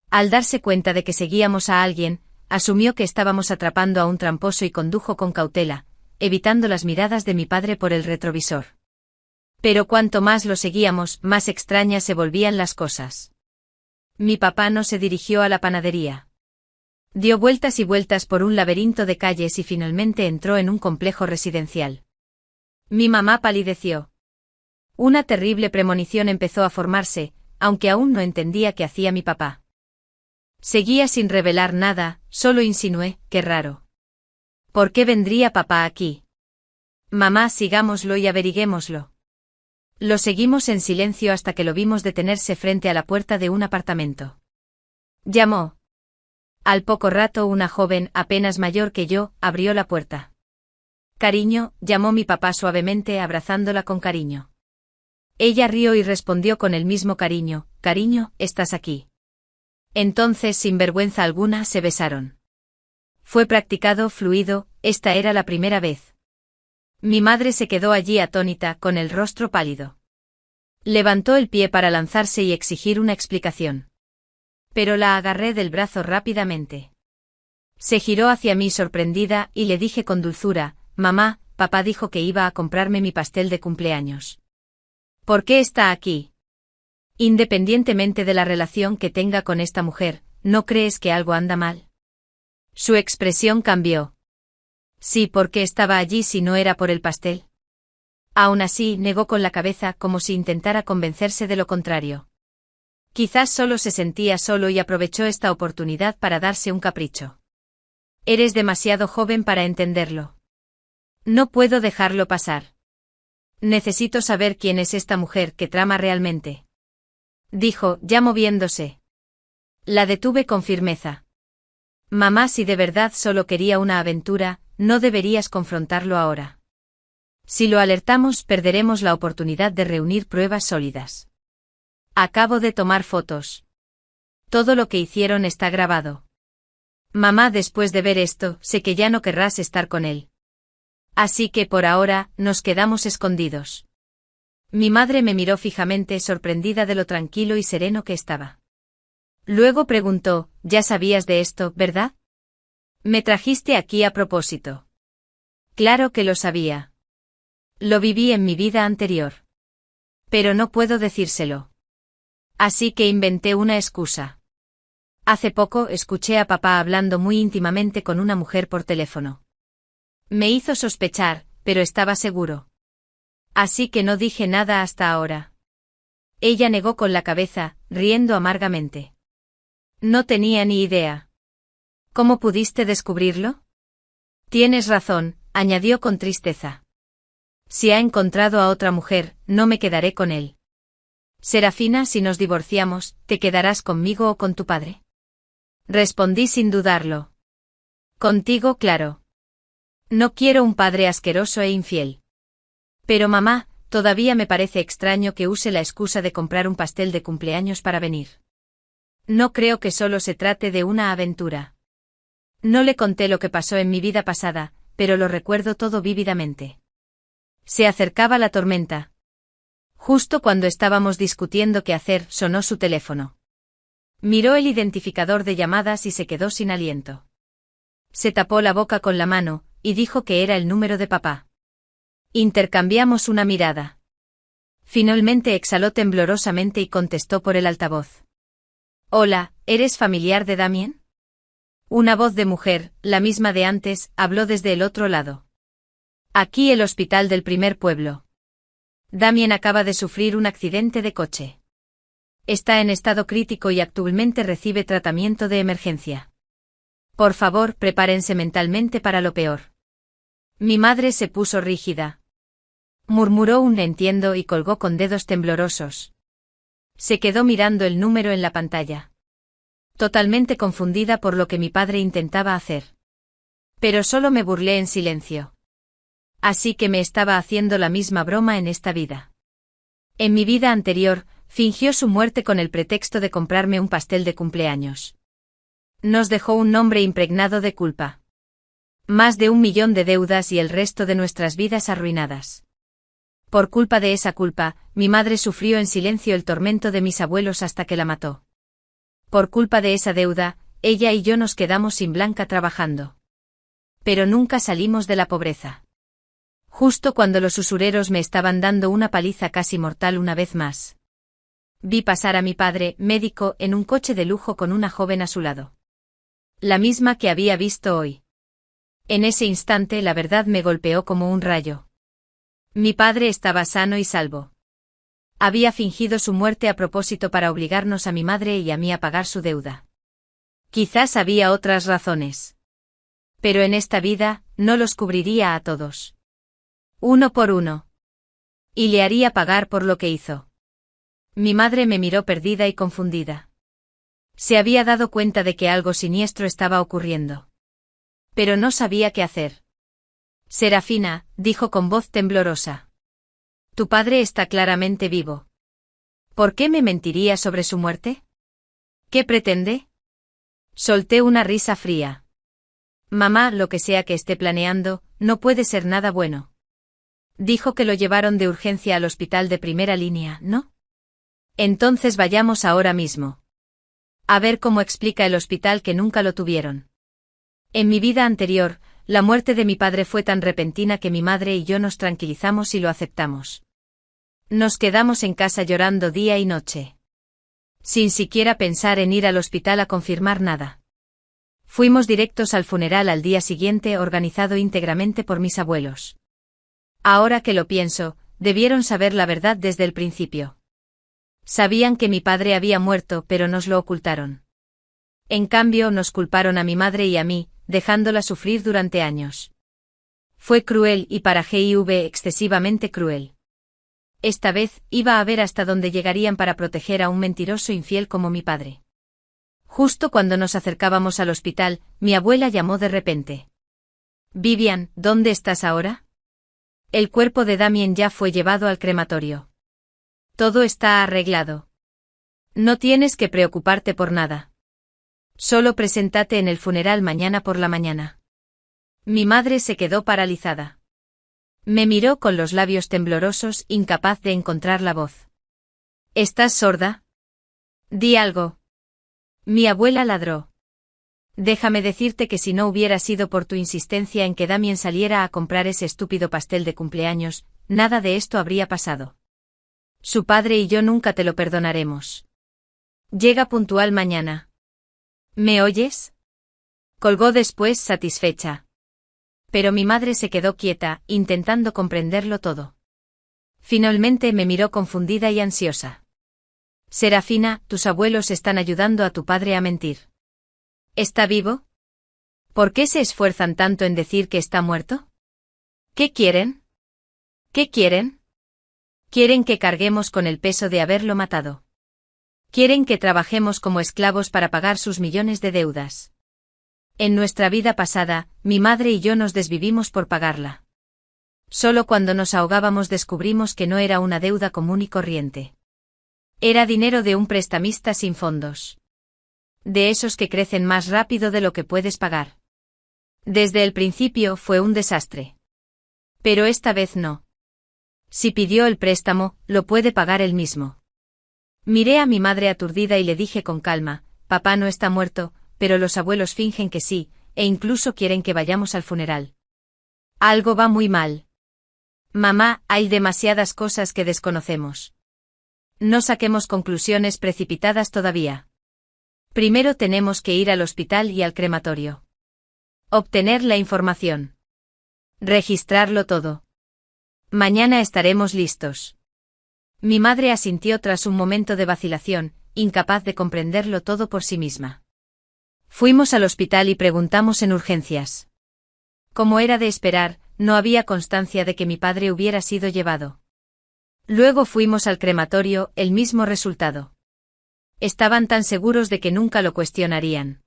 Al darse cuenta de que seguíamos a alguien, asumió que estábamos atrapando a un tramposo y condujo con cautela, evitando las miradas de mi padre por el retrovisor. Pero cuanto más lo seguíamos, más extrañas se volvían las cosas. Mi papá no se dirigió a la panadería. Dio vueltas y vueltas por un laberinto de calles y finalmente entró en un complejo residencial. Mi mamá palideció. Una terrible premonición empezó a formarse, aunque aún no entendía qué hacía mi papá. Seguía sin revelar nada, solo insinué: «Qué raro. ¿Por qué vendría papá aquí? Mamá, sigámoslo y averiguémoslo». Lo seguimos en silencio hasta que lo vimos detenerse frente a la puerta de un apartamento. Llamó. Al poco rato una joven, apenas mayor que yo, abrió la puerta. «Cariño», llamó mi papá suavemente abrazándola con cariño. Ella rió y respondió con el mismo cariño: «Cariño, estás aquí». Entonces, sin vergüenza alguna, se besaron. Fue practicado, fluido, esta era la primera vez. Mi madre se quedó allí atónita, con el rostro pálido. Levantó el pie para lanzarse y exigir una explicación. Pero la agarré del brazo rápidamente. Se giró hacia mí sorprendida y le dije con dulzura: «Mamá, papá dijo que iba a comprarme mi pastel de cumpleaños. ¿Por qué está aquí? Independientemente de la relación que tenga con esta mujer, ¿no crees que algo anda mal?». Su expresión cambió. Sí, ¿por qué estaba allí si no era por el pastel? Aún así, negó con la cabeza como si intentara convencerse de lo contrario. Quizás solo se sentía solo y aprovechó esta oportunidad para darse un capricho. «Eres demasiado joven para entenderlo. No puedo dejarlo pasar. Necesito saber quién es esta mujer que trama realmente», dijo, ya moviéndose. La detuve con firmeza. «Mamá, si de verdad solo quería una aventura, no deberías confrontarlo ahora. Si lo alertamos, perderemos la oportunidad de reunir pruebas sólidas. Acabo de tomar fotos. Todo lo que hicieron está grabado. Mamá, después de ver esto, sé que ya no querrás estar con él. Así que por ahora, nos quedamos escondidos». Mi madre me miró fijamente, sorprendida de lo tranquilo y sereno que estaba. Luego preguntó: «Ya sabías de esto, ¿verdad? Me trajiste aquí a propósito». Claro que lo sabía. Lo viví en mi vida anterior. Pero no puedo decírselo. Así que inventé una excusa. Hace poco escuché a papá hablando muy íntimamente con una mujer por teléfono. Me hizo sospechar, pero estaba seguro. Así que no dije nada hasta ahora». Ella negó con la cabeza, riendo amargamente. «No tenía ni idea». «¿Cómo pudiste descubrirlo?». «Tienes razón», añadió con tristeza. «Si ha encontrado a otra mujer, no me quedaré con él». «Serafina, si nos divorciamos, ¿te quedarás conmigo o con tu padre?». Respondí sin dudarlo. «Contigo, claro. No quiero un padre asqueroso e infiel». «Pero mamá, todavía me parece extraño que use la excusa de comprar un pastel de cumpleaños para venir. No creo que solo se trate de una aventura». No le conté lo que pasó en mi vida pasada, pero lo recuerdo todo vívidamente. Se acercaba la tormenta. Justo cuando estábamos discutiendo qué hacer, sonó su teléfono. Miró el identificador de llamadas y se quedó sin aliento. Se tapó la boca con la mano, y dijo que era el número de papá. Intercambiamos una mirada. Finalmente exhaló temblorosamente y contestó por el altavoz. Hola, ¿eres familiar de Damien? Una voz de mujer, la misma de antes, habló desde el otro lado. Aquí el hospital del primer pueblo. Damien acaba de sufrir un accidente de coche. Está en estado crítico y actualmente recibe tratamiento de emergencia. Por favor, prepárense mentalmente para lo peor. Mi madre se puso rígida. Murmuró un entiendo y colgó con dedos temblorosos. Se quedó mirando el número en la pantalla. Totalmente confundida por lo que mi padre intentaba hacer. Pero solo me burlé en silencio. Así que me estaba haciendo la misma broma en esta vida. En mi vida anterior, fingió su muerte con el pretexto de comprarme un pastel de cumpleaños. Nos dejó un nombre impregnado de culpa. Más de 1 millón de deudas y el resto de nuestras vidas arruinadas. Por culpa de esa culpa, mi madre sufrió en silencio el tormento de mis abuelos hasta que la mató. Por culpa de esa deuda, ella y yo nos quedamos sin Blanca trabajando. Pero nunca salimos de la pobreza. Justo cuando los usureros me estaban dando una paliza casi mortal una vez más. Vi pasar a mi padre, médico, en un coche de lujo con una joven a su lado. La misma que había visto hoy. En ese instante la verdad me golpeó como un rayo. Mi padre estaba sano y salvo. Había fingido su muerte a propósito para obligarnos a mi madre y a mí a pagar su deuda. Quizás había otras razones. Pero en esta vida, no los cubriría a todos. Uno por uno. Y le haría pagar por lo que hizo. Mi madre me miró perdida y confundida. Se había dado cuenta de que algo siniestro estaba ocurriendo. Pero no sabía qué hacer. Serafina, dijo con voz temblorosa. Tu padre está claramente vivo. ¿Por qué me mentiría sobre su muerte? ¿Qué pretende? Solté una risa fría. Mamá, lo que sea que esté planeando, no puede ser nada bueno. Dijo que lo llevaron de urgencia al hospital de primera línea, ¿no? Entonces vayamos ahora mismo. A ver cómo explica el hospital que nunca lo tuvieron. En mi vida anterior, la muerte de mi padre fue tan repentina que mi madre y yo nos tranquilizamos y lo aceptamos. Nos quedamos en casa llorando día y noche. Sin siquiera pensar en ir al hospital a confirmar nada. Fuimos directos al funeral al día siguiente, organizado íntegramente por mis abuelos. Ahora que lo pienso, debieron saber la verdad desde el principio. Sabían que mi padre había muerto, pero nos lo ocultaron. En cambio, nos culparon a mi madre y a mí, dejándola sufrir durante años. Fue cruel y para GIV excesivamente cruel. Esta vez, iba a ver hasta dónde llegarían para proteger a un mentiroso infiel como mi padre. Justo cuando nos acercábamos al hospital, mi abuela llamó de repente. Vivian, ¿dónde estás ahora? El cuerpo de Damien ya fue llevado al crematorio. Todo está arreglado. No tienes que preocuparte por nada. Solo preséntate en el funeral mañana por la mañana. Mi madre se quedó paralizada. Me miró con los labios temblorosos, incapaz de encontrar la voz. ¿Estás sorda? Di algo. Mi abuela ladró. Déjame decirte que si no hubiera sido por tu insistencia en que Damien saliera a comprar ese estúpido pastel de cumpleaños, nada de esto habría pasado. Su padre y yo nunca te lo perdonaremos. Llega puntual mañana. ¿Me oyes? Colgó después satisfecha. Pero mi madre se quedó quieta, intentando comprenderlo todo. Finalmente me miró confundida y ansiosa. Serafina, tus abuelos están ayudando a tu padre a mentir. ¿Está vivo? ¿Por qué se esfuerzan tanto en decir que está muerto? ¿Qué quieren? ¿Qué quieren? Quieren que carguemos con el peso de haberlo matado. Quieren que trabajemos como esclavos para pagar sus millones de deudas. En nuestra vida pasada, mi madre y yo nos desvivimos por pagarla. Solo cuando nos ahogábamos descubrimos que no era una deuda común y corriente. Era dinero de un prestamista sin fondos. De esos que crecen más rápido de lo que puedes pagar. Desde el principio fue un desastre. Pero esta vez no. Si pidió el préstamo, lo puede pagar él mismo. Miré a mi madre aturdida y le dije con calma, papá no está muerto, pero los abuelos fingen que sí, e incluso quieren que vayamos al funeral. Algo va muy mal. Mamá, hay demasiadas cosas que desconocemos. No saquemos conclusiones precipitadas todavía. Primero tenemos que ir al hospital y al crematorio. Obtener la información. Registrarlo todo. Mañana estaremos listos. Mi madre asintió tras un momento de vacilación, incapaz de comprenderlo todo por sí misma. Fuimos al hospital y preguntamos en urgencias. Como era de esperar, no había constancia de que mi padre hubiera sido llevado. Luego fuimos al crematorio, el mismo resultado. Estaban tan seguros de que nunca lo cuestionarían.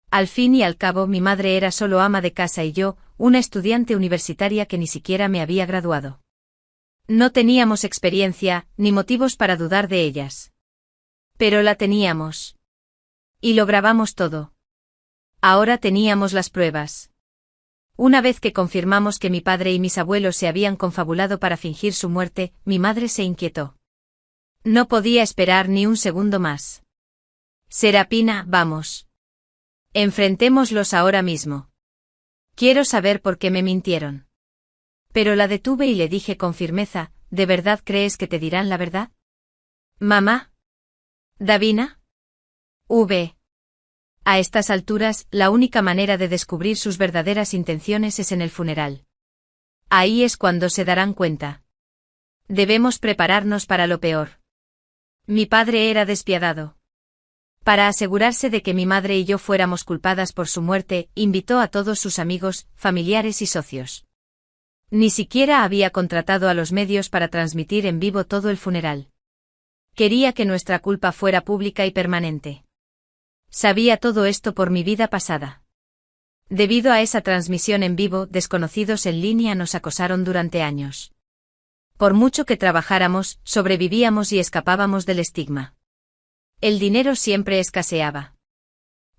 Al fin y al cabo, mi madre era solo ama de casa y yo, una estudiante universitaria que ni siquiera me había graduado. No teníamos experiencia, ni motivos para dudar de ellas. Pero la teníamos. Y lo grabamos todo. Ahora teníamos las pruebas. Una vez que confirmamos que mi padre y mis abuelos se habían confabulado para fingir su muerte, mi madre se inquietó. No podía esperar ni un segundo más. Serapina, vamos. Enfrentémoslos ahora mismo. Quiero saber por qué me mintieron. Pero la detuve y le dije con firmeza, ¿de verdad crees que te dirán la verdad? Mamá. Davina. A estas alturas, la única manera de descubrir sus verdaderas intenciones es en el funeral. Ahí es cuando se darán cuenta. Debemos prepararnos para lo peor. Mi padre era despiadado. Para asegurarse de que mi madre y yo fuéramos culpadas por su muerte, invitó a todos sus amigos, familiares y socios. Ni siquiera había contratado a los medios para transmitir en vivo todo el funeral. Quería que nuestra culpa fuera pública y permanente. Sabía todo esto por mi vida pasada. Debido a esa transmisión en vivo, desconocidos en línea nos acosaron durante años. Por mucho que trabajáramos, sobrevivíamos y escapábamos del estigma. El dinero siempre escaseaba.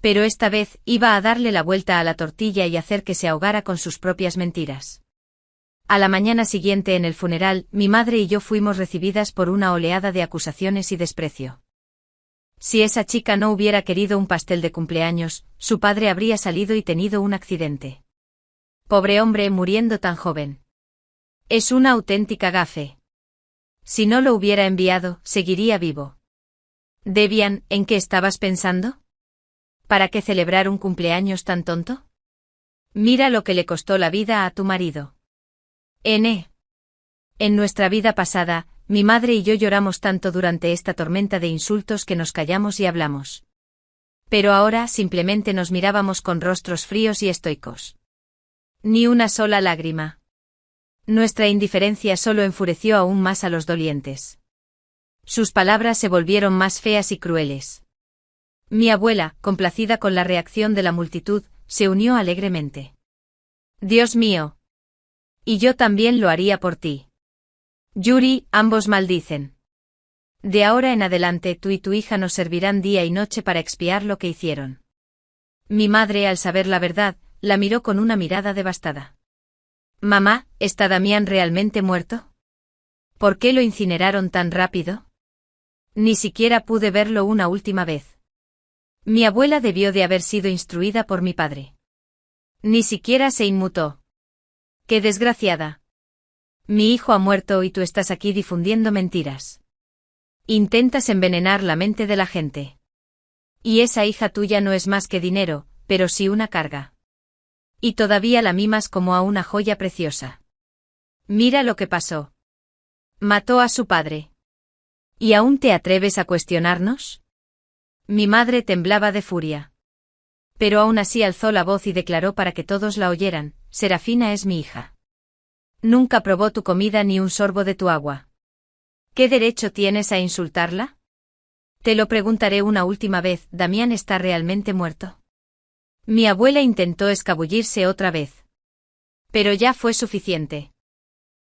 Pero esta vez iba a darle la vuelta a la tortilla y hacer que se ahogara con sus propias mentiras. A la mañana siguiente en el funeral, mi madre y yo fuimos recibidas por una oleada de acusaciones y desprecio. Si esa chica no hubiera querido un pastel de cumpleaños, su padre habría salido y tenido un accidente. Pobre hombre muriendo tan joven. Es una auténtica gafe. Si no lo hubiera enviado, seguiría vivo. Debian, ¿en qué estabas pensando? ¿Para qué celebrar un cumpleaños tan tonto? Mira lo que le costó la vida a tu marido. En nuestra vida pasada, mi madre y yo lloramos tanto durante esta tormenta de insultos que nos callamos y hablamos. Pero ahora simplemente nos mirábamos con rostros fríos y estoicos. Ni una sola lágrima. Nuestra indiferencia solo enfureció aún más a los dolientes. Sus palabras se volvieron más feas y crueles. Mi abuela, complacida con la reacción de la multitud, se unió alegremente. Dios mío. Y yo también lo haría por ti. Yuri, ambos maldicen. De ahora en adelante tú y tu hija nos servirán día y noche para expiar lo que hicieron. Mi madre, al saber la verdad, la miró con una mirada devastada. Mamá, ¿está Damián realmente muerto? ¿Por qué lo incineraron tan rápido? Ni siquiera pude verlo una última vez. Mi abuela debió de haber sido instruida por mi padre. Ni siquiera se inmutó. ¡Qué desgraciada! Mi hijo ha muerto y tú estás aquí difundiendo mentiras. Intentas envenenar la mente de la gente. Y esa hija tuya no es más que dinero, pero sí una carga. Y todavía la mimas como a una joya preciosa. Mira lo que pasó. Mató a su padre. ¿Y aún te atreves a cuestionarnos? Mi madre temblaba de furia. Pero aún así alzó la voz y declaró para que todos la oyeran, Serafina es mi hija. Nunca probó tu comida ni un sorbo de tu agua. ¿Qué derecho tienes a insultarla? Te lo preguntaré una última vez, ¿Damián está realmente muerto? Mi abuela intentó escabullirse otra vez. Pero ya fue suficiente.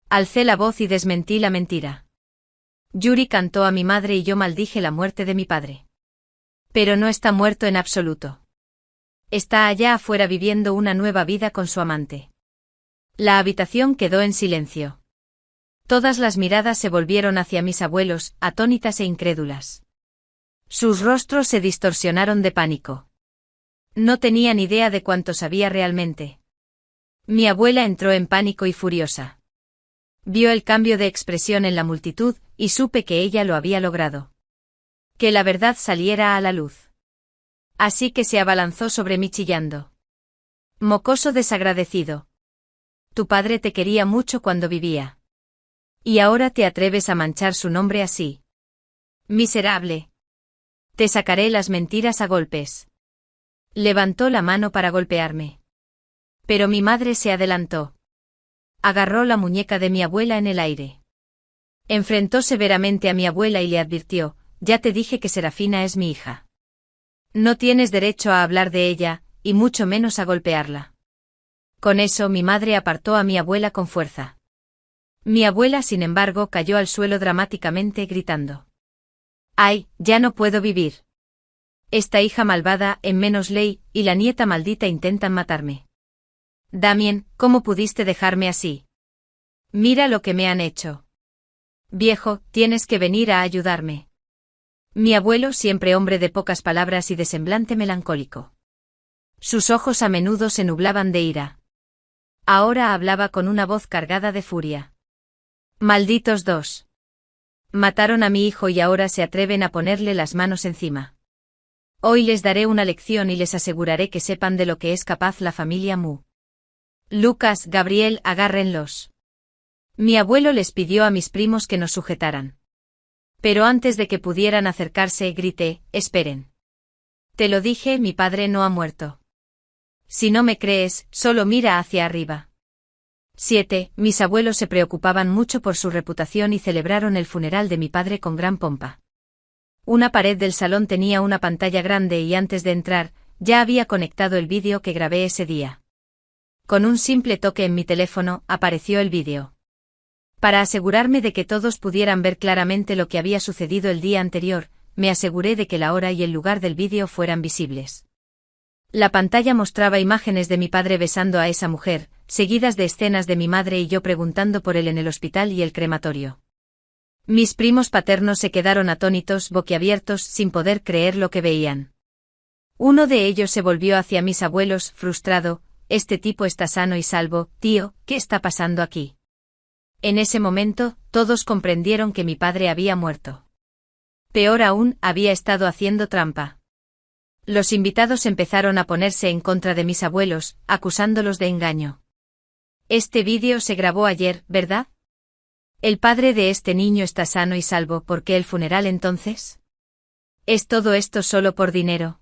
Alcé la voz y desmentí la mentira. Yuri cantó a mi madre y yo maldije la muerte de mi padre. Pero no está muerto en absoluto. Está allá afuera viviendo una nueva vida con su amante. La habitación quedó en silencio. Todas las miradas se volvieron hacia mis abuelos, atónitas e incrédulas. Sus rostros se distorsionaron de pánico. No tenían idea de cuánto sabía realmente. Mi abuela entró en pánico y furiosa. Vio el cambio de expresión en la multitud, y supe que ella lo había logrado. Que la verdad saliera a la luz. Así que se abalanzó sobre mí chillando. Mocoso desagradecido. Tu padre te quería mucho cuando vivía. Y ahora te atreves a manchar su nombre así. Miserable. Te sacaré las mentiras a golpes. Levantó la mano para golpearme. Pero mi madre se adelantó. Agarró la muñeca de mi abuela en el aire. Enfrentó severamente a mi abuela y le advirtió, ya te dije que Serafina es mi hija. No tienes derecho a hablar de ella, y mucho menos a golpearla. Con eso mi madre apartó a mi abuela con fuerza. Mi abuela, sin embargo, cayó al suelo dramáticamente gritando. ¡Ay, ya no puedo vivir! Esta hija malvada, en menos ley, y la nieta maldita intentan matarme. Damien, ¿cómo pudiste dejarme así? Mira lo que me han hecho. Viejo, tienes que venir a ayudarme. Mi abuelo, siempre hombre de pocas palabras y de semblante melancólico. Sus ojos a menudo se nublaban de ira. Ahora hablaba con una voz cargada de furia. Malditos dos. Mataron a mi hijo y ahora se atreven a ponerle las manos encima. Hoy les daré una lección y les aseguraré que sepan de lo que es capaz la familia Mu. Lucas, Gabriel, agárrenlos. Mi abuelo les pidió a mis primos que nos sujetaran. Pero antes de que pudieran acercarse, grité, esperen. Te lo dije, mi padre no ha muerto. Si no me crees, solo mira hacia arriba. 7. Mis abuelos se preocupaban mucho por su reputación y celebraron el funeral de mi padre con gran pompa. Una pared del salón tenía una pantalla grande y antes de entrar, ya había conectado el vídeo que grabé ese día. Con un simple toque en mi teléfono, apareció el vídeo. Para asegurarme de que todos pudieran ver claramente lo que había sucedido el día anterior, me aseguré de que la hora y el lugar del vídeo fueran visibles. La pantalla mostraba imágenes de mi padre besando a esa mujer, seguidas de escenas de mi madre y yo preguntando por él en el hospital y el crematorio. Mis primos paternos se quedaron atónitos, boquiabiertos, sin poder creer lo que veían. Uno de ellos se volvió hacia mis abuelos, frustrado, este tipo está sano y salvo, tío, ¿qué está pasando aquí? En ese momento, todos comprendieron que mi padre había muerto. Peor aún, había estado haciendo trampa. Los invitados empezaron a ponerse en contra de mis abuelos, acusándolos de engaño. Este vídeo se grabó ayer, ¿verdad? El padre de este niño está sano y salvo, ¿por qué el funeral entonces? ¿Es todo esto solo por dinero?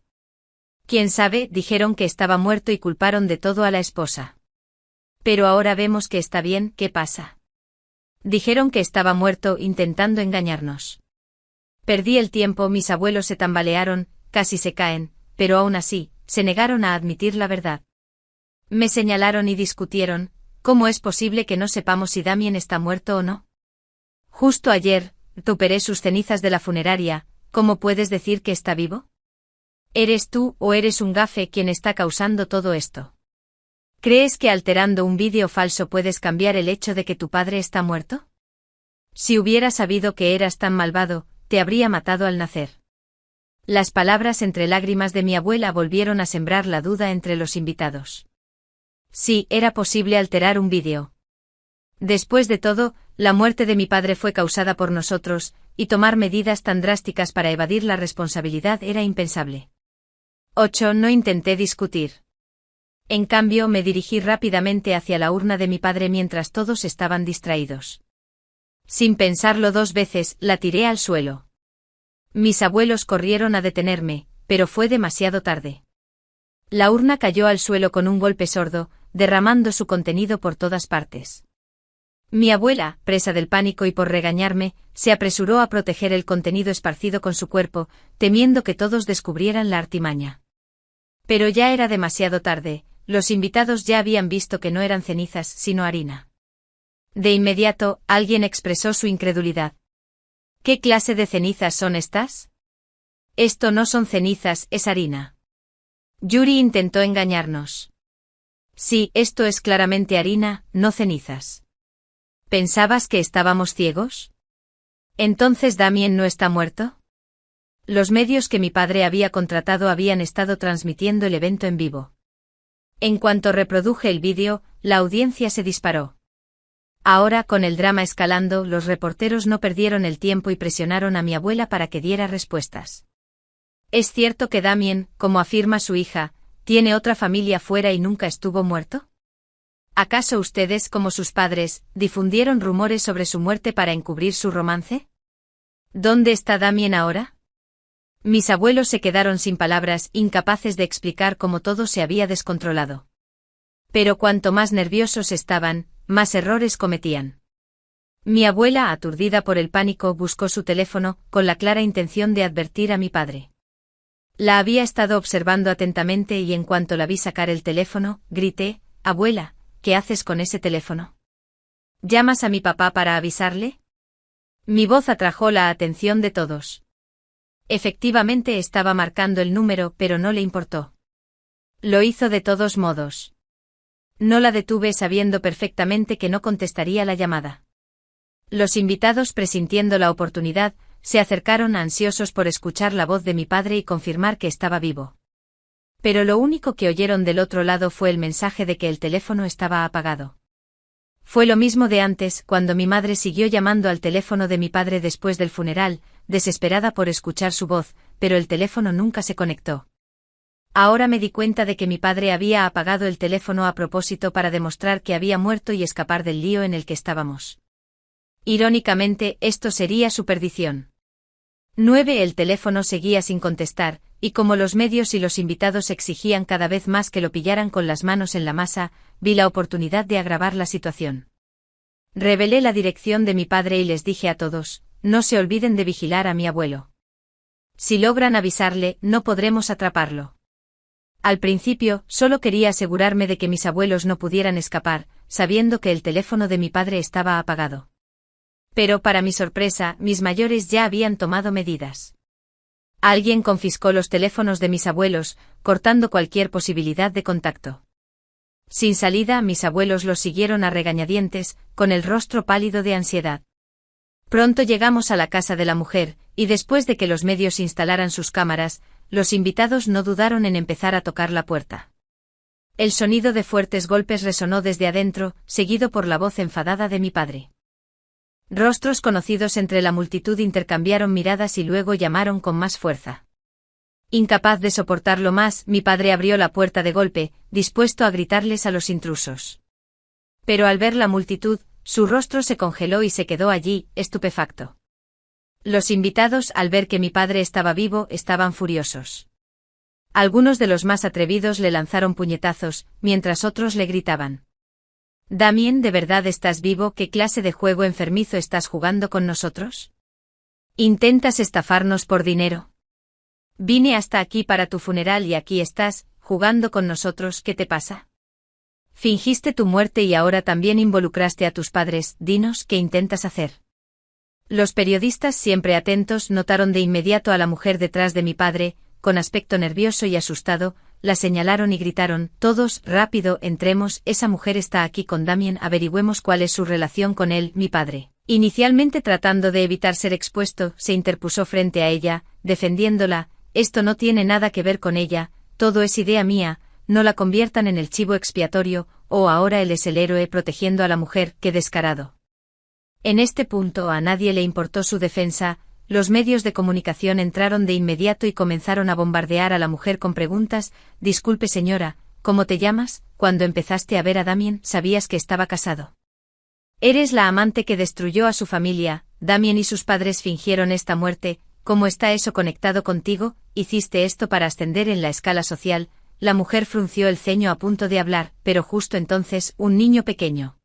Quién sabe, dijeron que estaba muerto y culparon de todo a la esposa. Pero ahora vemos que está bien, ¿qué pasa? Dijeron que estaba muerto intentando engañarnos. Perdí el tiempo, mis abuelos se tambalearon, casi se caen, pero aún así, se negaron a admitir la verdad. Me señalaron y discutieron, ¿cómo es posible que no sepamos si Damien está muerto o no? Justo ayer, recuperé sus cenizas de la funeraria, ¿cómo puedes decir que está vivo? ¿Eres tú o eres un gafe quien está causando todo esto? ¿Crees que alterando un vídeo falso puedes cambiar el hecho de que tu padre está muerto? Si hubiera sabido que eras tan malvado, te habría matado al nacer. Las palabras entre lágrimas de mi abuela volvieron a sembrar la duda entre los invitados. Sí, era posible alterar un vídeo. Después de todo, la muerte de mi padre fue causada por nosotros, y tomar medidas tan drásticas para evadir la responsabilidad era impensable. 8. No intenté discutir. En cambio, me dirigí rápidamente hacia la urna de mi padre mientras todos estaban distraídos. Sin pensarlo dos veces, la tiré al suelo. Mis abuelos corrieron a detenerme, pero fue demasiado tarde. La urna cayó al suelo con un golpe sordo, derramando su contenido por todas partes. Mi abuela, presa del pánico y por regañarme, se apresuró a proteger el contenido esparcido con su cuerpo, temiendo que todos descubrieran la artimaña. Pero ya era demasiado tarde, los invitados ya habían visto que no eran cenizas, sino harina. De inmediato, alguien expresó su incredulidad. ¿Qué clase de cenizas son estas? Esto no son cenizas, es harina. Yuri intentó engañarnos. Sí, esto es claramente harina, no cenizas. ¿Pensabas que estábamos ciegos? ¿Entonces Damien no está muerto? Los medios que mi padre había contratado habían estado transmitiendo el evento en vivo. En cuanto reproduje el vídeo, la audiencia se disparó. Ahora, con el drama escalando, los reporteros no perdieron el tiempo y presionaron a mi abuela para que diera respuestas. ¿Es cierto que Damien, como afirma su hija, tiene otra familia fuera y nunca estuvo muerto? ¿Acaso ustedes, como sus padres, difundieron rumores sobre su muerte para encubrir su romance? ¿Dónde está Damien ahora? Mis abuelos se quedaron sin palabras, incapaces de explicar cómo todo se había descontrolado. Pero cuanto más nerviosos estaban, más errores cometían. Mi abuela, aturdida por el pánico, buscó su teléfono, con la clara intención de advertir a mi padre. La había estado observando atentamente y en cuanto la vi sacar el teléfono, grité: «Abuela, ¿qué haces con ese teléfono? ¿Llamas a mi papá para avisarle?». Mi voz atrajo la atención de todos. Efectivamente estaba marcando el número, pero no le importó. Lo hizo de todos modos. No la detuve sabiendo perfectamente que no contestaría la llamada. Los invitados, presintiendo la oportunidad, se acercaron ansiosos por escuchar la voz de mi padre y confirmar que estaba vivo. Pero lo único que oyeron del otro lado fue el mensaje de que el teléfono estaba apagado. Fue lo mismo de antes, cuando mi madre siguió llamando al teléfono de mi padre después del funeral, desesperada por escuchar su voz, pero el teléfono nunca se conectó. Ahora me di cuenta de que mi padre había apagado el teléfono a propósito para demostrar que había muerto y escapar del lío en el que estábamos. Irónicamente, esto sería su perdición. 9. El teléfono seguía sin contestar, y como los medios y los invitados exigían cada vez más que lo pillaran con las manos en la masa, vi la oportunidad de agravar la situación. Revelé la dirección de mi padre y les dije a todos: no se olviden de vigilar a mi abuelo. Si logran avisarle, no podremos atraparlo. Al principio, solo quería asegurarme de que mis abuelos no pudieran escapar, sabiendo que el teléfono de mi padre estaba apagado. Pero para mi sorpresa, mis mayores ya habían tomado medidas. Alguien confiscó los teléfonos de mis abuelos, cortando cualquier posibilidad de contacto. Sin salida, mis abuelos los siguieron a regañadientes, con el rostro pálido de ansiedad. Pronto llegamos a la casa de la mujer, y después de que los medios instalaran sus cámaras, los invitados no dudaron en empezar a tocar la puerta. El sonido de fuertes golpes resonó desde adentro, seguido por la voz enfadada de mi padre. Rostros conocidos entre la multitud intercambiaron miradas y luego llamaron con más fuerza. Incapaz de soportarlo más, mi padre abrió la puerta de golpe, dispuesto a gritarles a los intrusos. Pero al ver la multitud, su rostro se congeló y se quedó allí, estupefacto. Los invitados, al ver que mi padre estaba vivo, estaban furiosos. Algunos de los más atrevidos le lanzaron puñetazos, mientras otros le gritaban: «Damien, ¿de verdad estás vivo? ¿Qué clase de juego enfermizo estás jugando con nosotros? ¿Intentas estafarnos por dinero? Vine hasta aquí para tu funeral y aquí estás, jugando con nosotros. ¿Qué te pasa? Fingiste tu muerte y ahora también involucraste a tus padres. Dinos, ¿qué intentas hacer?». Los periodistas, siempre atentos, notaron de inmediato a la mujer detrás de mi padre, con aspecto nervioso y asustado. La señalaron y gritaron: «Todos, rápido, entremos, esa mujer está aquí con Damien, averigüemos cuál es su relación con él». Mi padre, inicialmente tratando de evitar ser expuesto, se interpuso frente a ella, defendiéndola: «Esto no tiene nada que ver con ella, todo es idea mía, no la conviertan en el chivo expiatorio». Ahora él es el héroe protegiendo a la mujer. ¡Qué descarado! En este punto a nadie le importó su defensa. Los medios de comunicación entraron de inmediato y comenzaron a bombardear a la mujer con preguntas: «Disculpe señora, ¿cómo te llamas? Cuando empezaste a ver a Damien, ¿sabías que estaba casado? Eres la amante que destruyó a su familia. Damien y sus padres fingieron esta muerte. ¿Cómo está eso conectado contigo? ¿Hiciste esto para ascender en la escala social?». La mujer frunció el ceño a punto de hablar, pero justo entonces, un niño pequeño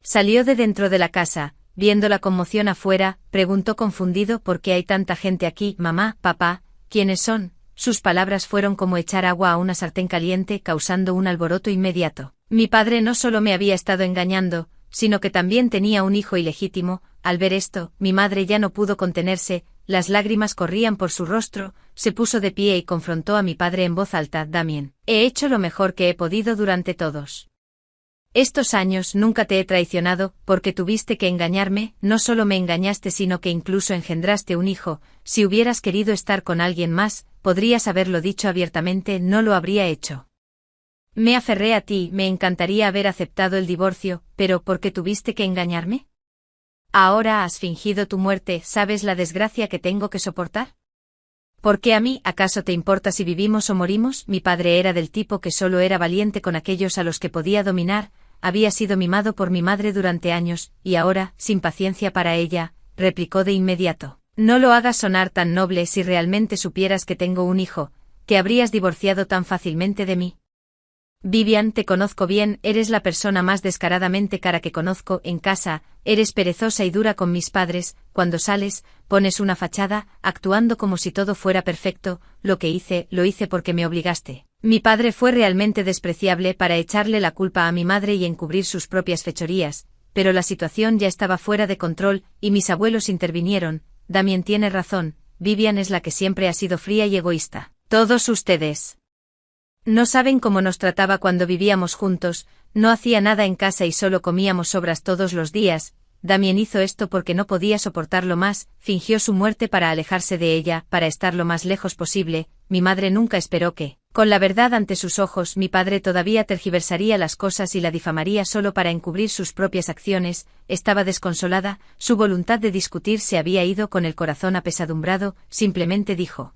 salió de dentro de la casa. Viendo la conmoción afuera, preguntó confundido: «¿Por qué hay tanta gente aquí? Mamá, papá, ¿quiénes son?». Sus palabras fueron como echar agua a una sartén caliente, causando un alboroto inmediato. Mi padre no solo me había estado engañando, sino que también tenía un hijo ilegítimo. Al ver esto, mi madre ya no pudo contenerse, las lágrimas corrían por su rostro, se puso de pie y confrontó a mi padre en voz alta: «Damien, he hecho lo mejor que he podido durante todos estos años, nunca te he traicionado, porque tuviste que engañarme, no solo me engañaste sino que incluso engendraste un hijo. Si hubieras querido estar con alguien más, podrías haberlo dicho abiertamente, no lo habría hecho. Me aferré a ti, me encantaría haber aceptado el divorcio, pero ¿por qué tuviste que engañarme? Ahora has fingido tu muerte, ¿sabes la desgracia que tengo que soportar? ¿Por qué a mí, acaso te importa si vivimos o morimos? Mi padre era del tipo que solo era valiente con aquellos a los que podía dominar, había sido mimado por mi madre durante años, y ahora, sin paciencia para ella, replicó de inmediato. No lo hagas sonar tan noble si realmente supieras que tengo un hijo, que habrías divorciado tan fácilmente de mí. Vivian, te conozco bien, eres la persona más descaradamente cara que conozco en casa, eres perezosa y dura con mis padres, cuando sales, pones una fachada, actuando como si todo fuera perfecto, lo que hice, lo hice porque me obligaste. Mi padre fue realmente despreciable para echarle la culpa a mi madre y encubrir sus propias fechorías, pero la situación ya estaba fuera de control, y mis abuelos intervinieron. Damien tiene razón, Vivian es la que siempre ha sido fría y egoísta. Todos ustedes no saben cómo nos trataba cuando vivíamos juntos, no hacía nada en casa y solo comíamos sobras todos los días. Damien hizo esto porque no podía soportarlo más, fingió su muerte para alejarse de ella, para estar lo más lejos posible. Mi madre nunca esperó que, con la verdad ante sus ojos, mi padre todavía tergiversaría las cosas y la difamaría solo para encubrir sus propias acciones. Estaba desconsolada, su voluntad de discutir se había ido con el corazón apesadumbrado, simplemente dijo: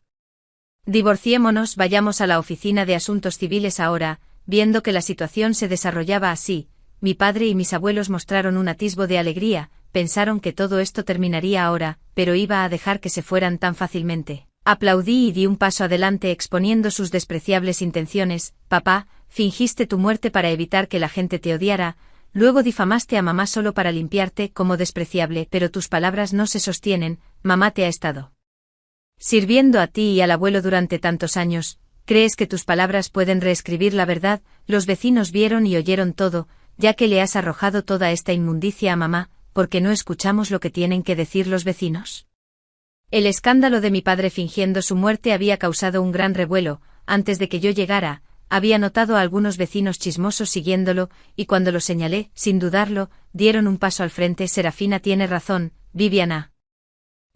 divorciémonos, vayamos a la oficina de asuntos civiles ahora. Viendo que la situación se desarrollaba así, mi padre y mis abuelos mostraron un atisbo de alegría, pensaron que todo esto terminaría ahora, pero iba a dejar que se fueran tan fácilmente. Aplaudí y di un paso adelante exponiendo sus despreciables intenciones. Papá, fingiste tu muerte para evitar que la gente te odiara, luego difamaste a mamá solo para limpiarte como despreciable, pero tus palabras no se sostienen, mamá te ha estado sirviendo a ti y al abuelo durante tantos años. ¿Crees que tus palabras pueden reescribir la verdad? Los vecinos vieron y oyeron todo, ya que le has arrojado toda esta inmundicia a mamá, ¿por qué no escuchamos lo que tienen que decir los vecinos? El escándalo de mi padre fingiendo su muerte había causado un gran revuelo. Antes de que yo llegara, había notado a algunos vecinos chismosos siguiéndolo, y cuando lo señalé, sin dudarlo, dieron un paso al frente. Serafina tiene razón, Vivian ha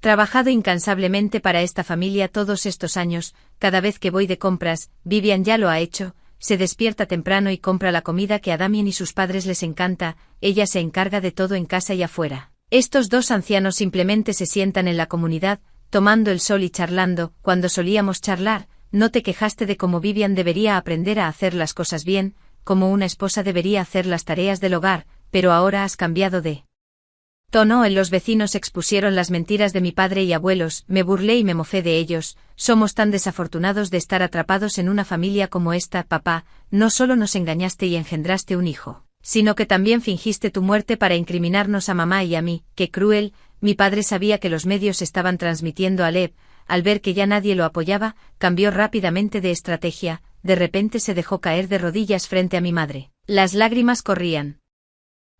trabajado incansablemente para esta familia todos estos años. Cada vez que voy de compras, Vivian ya lo ha hecho, se despierta temprano y compra la comida que a Damien y sus padres les encanta, ella se encarga de todo en casa y afuera. Estos dos ancianos simplemente se sientan en la comunidad, tomando el sol y charlando. Cuando solíamos charlar, no te quejaste de cómo Vivian debería aprender a hacer las cosas bien, como una esposa debería hacer las tareas del hogar, pero ahora has cambiado de tono. Los vecinos expusieron las mentiras de mi padre y abuelos, me burlé y me mofé de ellos. Somos tan desafortunados de estar atrapados en una familia como esta. Papá, no solo nos engañaste y engendraste un hijo, sino que también fingiste tu muerte para incriminarnos a mamá y a mí. ¡Qué cruel! Mi padre sabía que los medios estaban transmitiendo a Lev. Al ver que ya nadie lo apoyaba, cambió rápidamente de estrategia. De repente se dejó caer de rodillas frente a mi madre. Las lágrimas corrían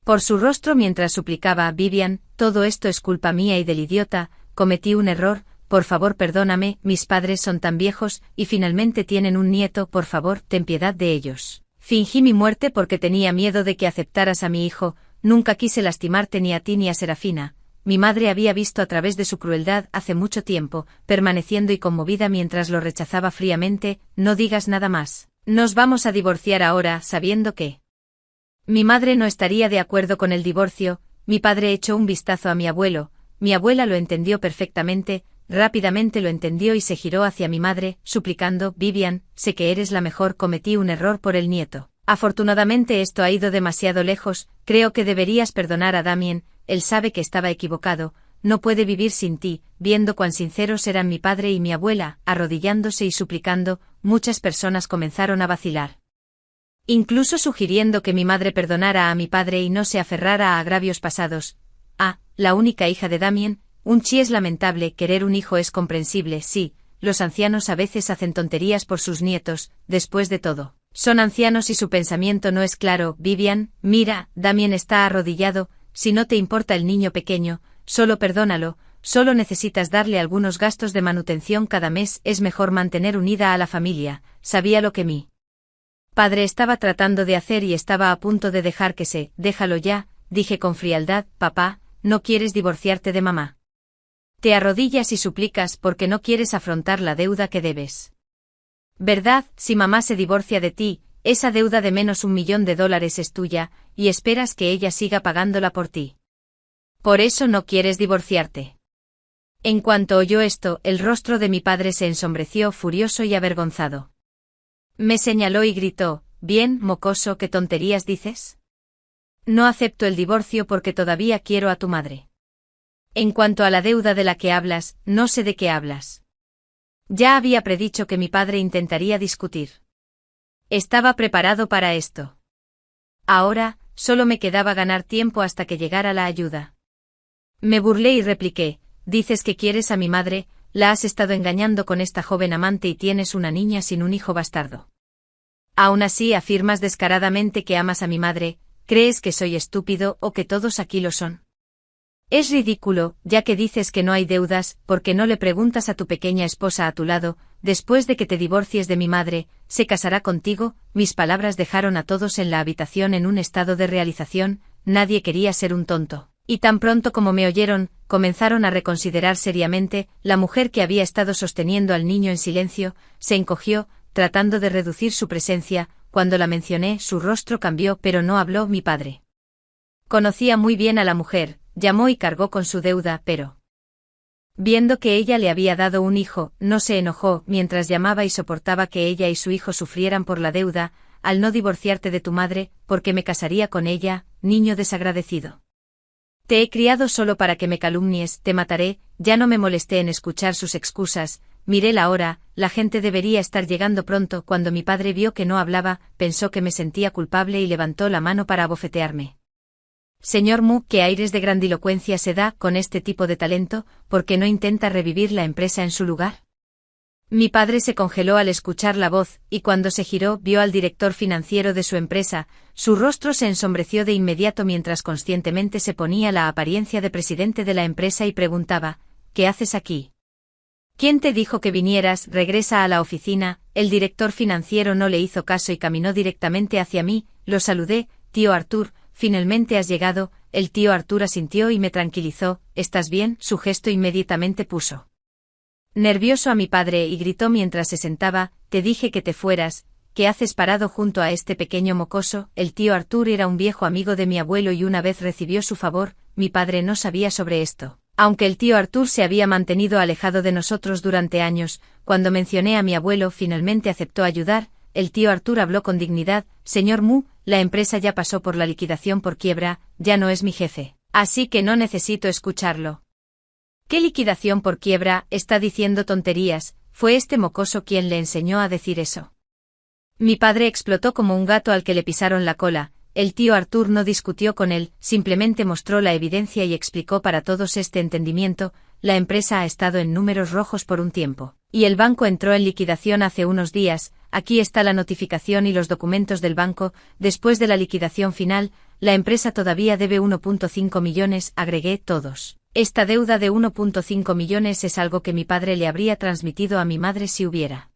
por su rostro mientras suplicaba: Vivian, todo esto es culpa mía y del idiota, cometí un error, por favor perdóname, mis padres son tan viejos, y finalmente tienen un nieto, por favor, ten piedad de ellos. Fingí mi muerte porque tenía miedo de que aceptaras a mi hijo, nunca quise lastimarte ni a ti ni a Serafina. Mi madre había visto a través de su crueldad hace mucho tiempo, permaneciendo y conmovida mientras lo rechazaba fríamente. No digas nada más. Nos vamos a divorciar ahora, sabiendo que mi madre no estaría de acuerdo con el divorcio. Mi padre echó un vistazo a mi abuelo, mi abuela lo entendió perfectamente, rápidamente lo entendió y se giró hacia mi madre, suplicando: Vivian, sé que eres la mejor, cometí un error por el nieto. Afortunadamente esto ha ido demasiado lejos, creo que deberías perdonar a Damien, él sabe que estaba equivocado, no puede vivir sin ti. Viendo cuán sinceros eran mi padre y mi abuela, arrodillándose y suplicando, muchas personas comenzaron a vacilar, incluso sugiriendo que mi madre perdonara a mi padre y no se aferrara a agravios pasados. La única hija de Damien, Unchi, es lamentable, querer un hijo es comprensible, sí, los ancianos a veces hacen tonterías por sus nietos, después de todo, son ancianos y su pensamiento no es claro. Vivian, mira, Damien está arrodillado, si no te importa el niño pequeño, solo perdónalo, solo necesitas darle algunos gastos de manutención cada mes, es mejor mantener unida a la familia. Sabía lo que mi padre estaba tratando de hacer y estaba a punto de dejar que se, déjalo ya, dije con frialdad. Papá, no quieres divorciarte de mamá. Te arrodillas y suplicas porque no quieres afrontar la deuda que debes, ¿verdad? Si mamá se divorcia de ti, esa deuda de menos $1.000.000 es tuya, y esperas que ella siga pagándola por ti. Por eso no quieres divorciarte. En cuanto oyó esto, el rostro de mi padre se ensombreció furioso y avergonzado. Me señaló y gritó: «Bien, mocoso, ¿qué tonterías dices? No acepto el divorcio porque todavía quiero a tu madre. En cuanto a la deuda de la que hablas, no sé de qué hablas». Ya había predicho que mi padre intentaría discutir. Estaba preparado para esto. Ahora, solo me quedaba ganar tiempo hasta que llegara la ayuda. Me burlé y repliqué: «Dices que quieres a mi madre, la has estado engañando con esta joven amante y tienes una niña sin un hijo bastardo. Aún así afirmas descaradamente que amas a mi madre, ¿crees que soy estúpido o que todos aquí lo son? Es ridículo, ya que dices que no hay deudas, porque no le preguntas a tu pequeña esposa a tu lado, después de que te divorcies de mi madre, ¿se casará contigo?». Mis palabras dejaron a todos en la habitación en un estado de realización, nadie quería ser un tonto. Y tan pronto como me oyeron, comenzaron a reconsiderar seriamente. La mujer que había estado sosteniendo al niño en silencio, se encogió, tratando de reducir su presencia. Cuando la mencioné, su rostro cambió, pero no habló. Mi padre conocía muy bien a la mujer, llamó y cargó con su deuda, pero viendo que ella le había dado un hijo, no se enojó, mientras llamaba y soportaba que ella y su hijo sufrieran por la deuda. «Al no divorciarte de tu madre, porque me casaría con ella, niño desagradecido. Te he criado solo para que me calumnies, te mataré». Ya no me molesté en escuchar sus excusas, miré la hora, la gente debería estar llegando pronto. Cuando mi padre vio que no hablaba, pensó que me sentía culpable y levantó la mano para abofetearme. «Señor Mu, ¿qué aires de grandilocuencia se da con este tipo de talento? ¿Por qué no intenta revivir la empresa en su lugar?». Mi padre se congeló al escuchar la voz, y cuando se giró vio al director financiero de su empresa. Su rostro se ensombreció de inmediato mientras conscientemente se ponía la apariencia de presidente de la empresa y preguntaba: «¿Qué haces aquí? ¿Quién te dijo que vinieras? Regresa a la oficina». El director financiero no le hizo caso y caminó directamente hacia mí. Lo saludé: «Tío Arthur, finalmente has llegado». El tío Arthur asintió y me tranquilizó: «¿Estás bien?». Su gesto inmediatamente puso nervioso a mi padre y gritó mientras se sentaba: «Te dije que te fueras, ¿qué haces parado junto a este pequeño mocoso?». El tío Arthur era un viejo amigo de mi abuelo y una vez recibió su favor. Mi padre no sabía sobre esto, aunque el tío Arthur se había mantenido alejado de nosotros durante años. Cuando mencioné a mi abuelo, finalmente aceptó ayudar. El tío Arthur habló con dignidad: «Señor Mu, la empresa ya pasó por la liquidación por quiebra, ya no es mi jefe, así que no necesito escucharlo». «¿Qué liquidación por quiebra? Está diciendo tonterías». Fue este mocoso quien le enseñó a decir eso. Mi padre explotó como un gato al que le pisaron la cola. El tío Arthur no discutió con él, simplemente mostró la evidencia y explicó para todos este entendimiento: «La empresa ha estado en números rojos por un tiempo, y el banco entró en liquidación hace unos días. Aquí está la notificación y los documentos del banco. Después de la liquidación final, la empresa todavía debe 1.5 millones», agregué. «Todos. Esta deuda de 1.5 millones es algo que mi padre le habría transmitido a mi madre si hubiera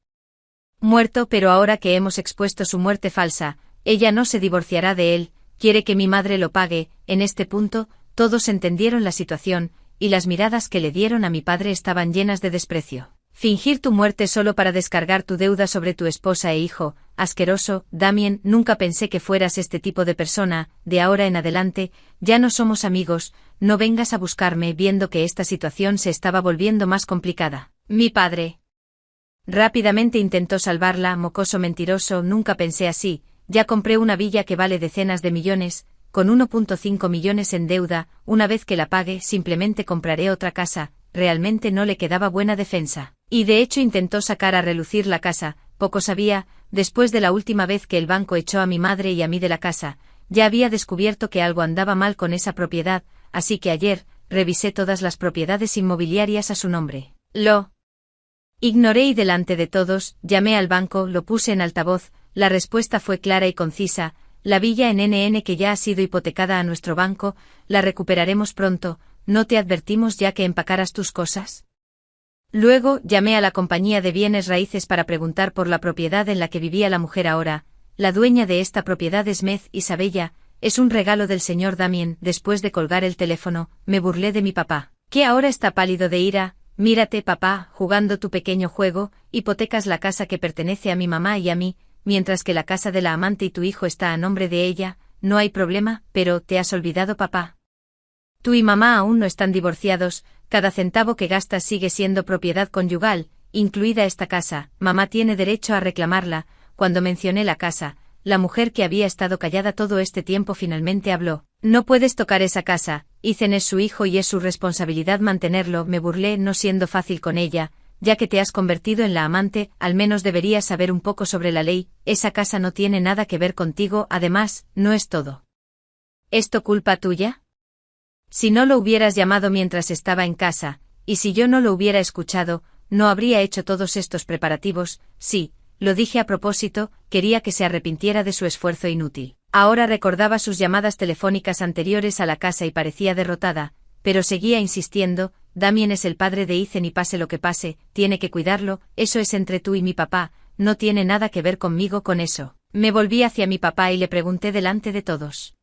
muerto, pero ahora que hemos expuesto su muerte falsa, ella no se divorciará de él, quiere que mi madre lo pague». En este punto, todos entendieron la situación, y las miradas que le dieron a mi padre estaban llenas de desprecio. «Fingir tu muerte solo para descargar tu deuda sobre tu esposa e hijo, asqueroso. Damien, nunca pensé que fueras este tipo de persona. De ahora en adelante, ya no somos amigos, no vengas a buscarme». Viendo que esta situación se estaba volviendo más complicada, mi padre rápidamente intentó salvarla: «Mocoso mentiroso, nunca pensé así, ya compré una villa que vale decenas de millones, con 1.5 millones en deuda, una vez que la pague simplemente compraré otra casa». Realmente no le quedaba buena defensa, y de hecho intentó sacar a relucir la casa. Poco sabía, después de la última vez que el banco echó a mi madre y a mí de la casa, ya había descubierto que algo andaba mal con esa propiedad, así que ayer revisé todas las propiedades inmobiliarias a su nombre. Lo ignoré y delante de todos, llamé al banco, lo puse en altavoz. La respuesta fue clara y concisa: «La villa en NN que ya ha sido hipotecada a nuestro banco, la recuperaremos pronto. ¿No te advertimos ya que empacaras tus cosas?». Luego llamé a la compañía de bienes raíces para preguntar por la propiedad en la que vivía la mujer ahora. «La dueña de esta propiedad es Mez Isabella, es un regalo del señor Damien». Después de colgar el teléfono, me burlé de mi papá, que ahora está pálido de ira. «Mírate, papá, jugando tu pequeño juego, hipotecas la casa que pertenece a mi mamá y a mí, mientras que la casa de la amante y tu hijo está a nombre de ella, no hay problema, pero ¿te has olvidado, papá? Tú y mamá aún no están divorciados, cada centavo que gastas sigue siendo propiedad conyugal, incluida esta casa, mamá tiene derecho a reclamarla. Cuando mencioné la casa, la mujer que había estado callada todo este tiempo finalmente habló. No puedes tocar esa casa, Ethan es su hijo y es su responsabilidad mantenerlo, me burlé no siendo fácil con ella, ya que te has convertido en la amante, al menos deberías saber un poco sobre la ley, esa casa no tiene nada que ver contigo, además, no es todo. ¿Esto culpa tuya? Si no lo hubieras llamado mientras estaba en casa, y si yo no lo hubiera escuchado, no habría hecho todos estos preparativos, sí, lo dije a propósito, quería que se arrepintiera de su esfuerzo inútil. Ahora recordaba sus llamadas telefónicas anteriores a la casa y parecía derrotada, pero seguía insistiendo, Damien es el padre de Ethan y pase lo que pase, tiene que cuidarlo, eso es entre tú y mi papá, no tiene nada que ver conmigo con eso. Me volví hacia mi papá y le pregunté delante de todos.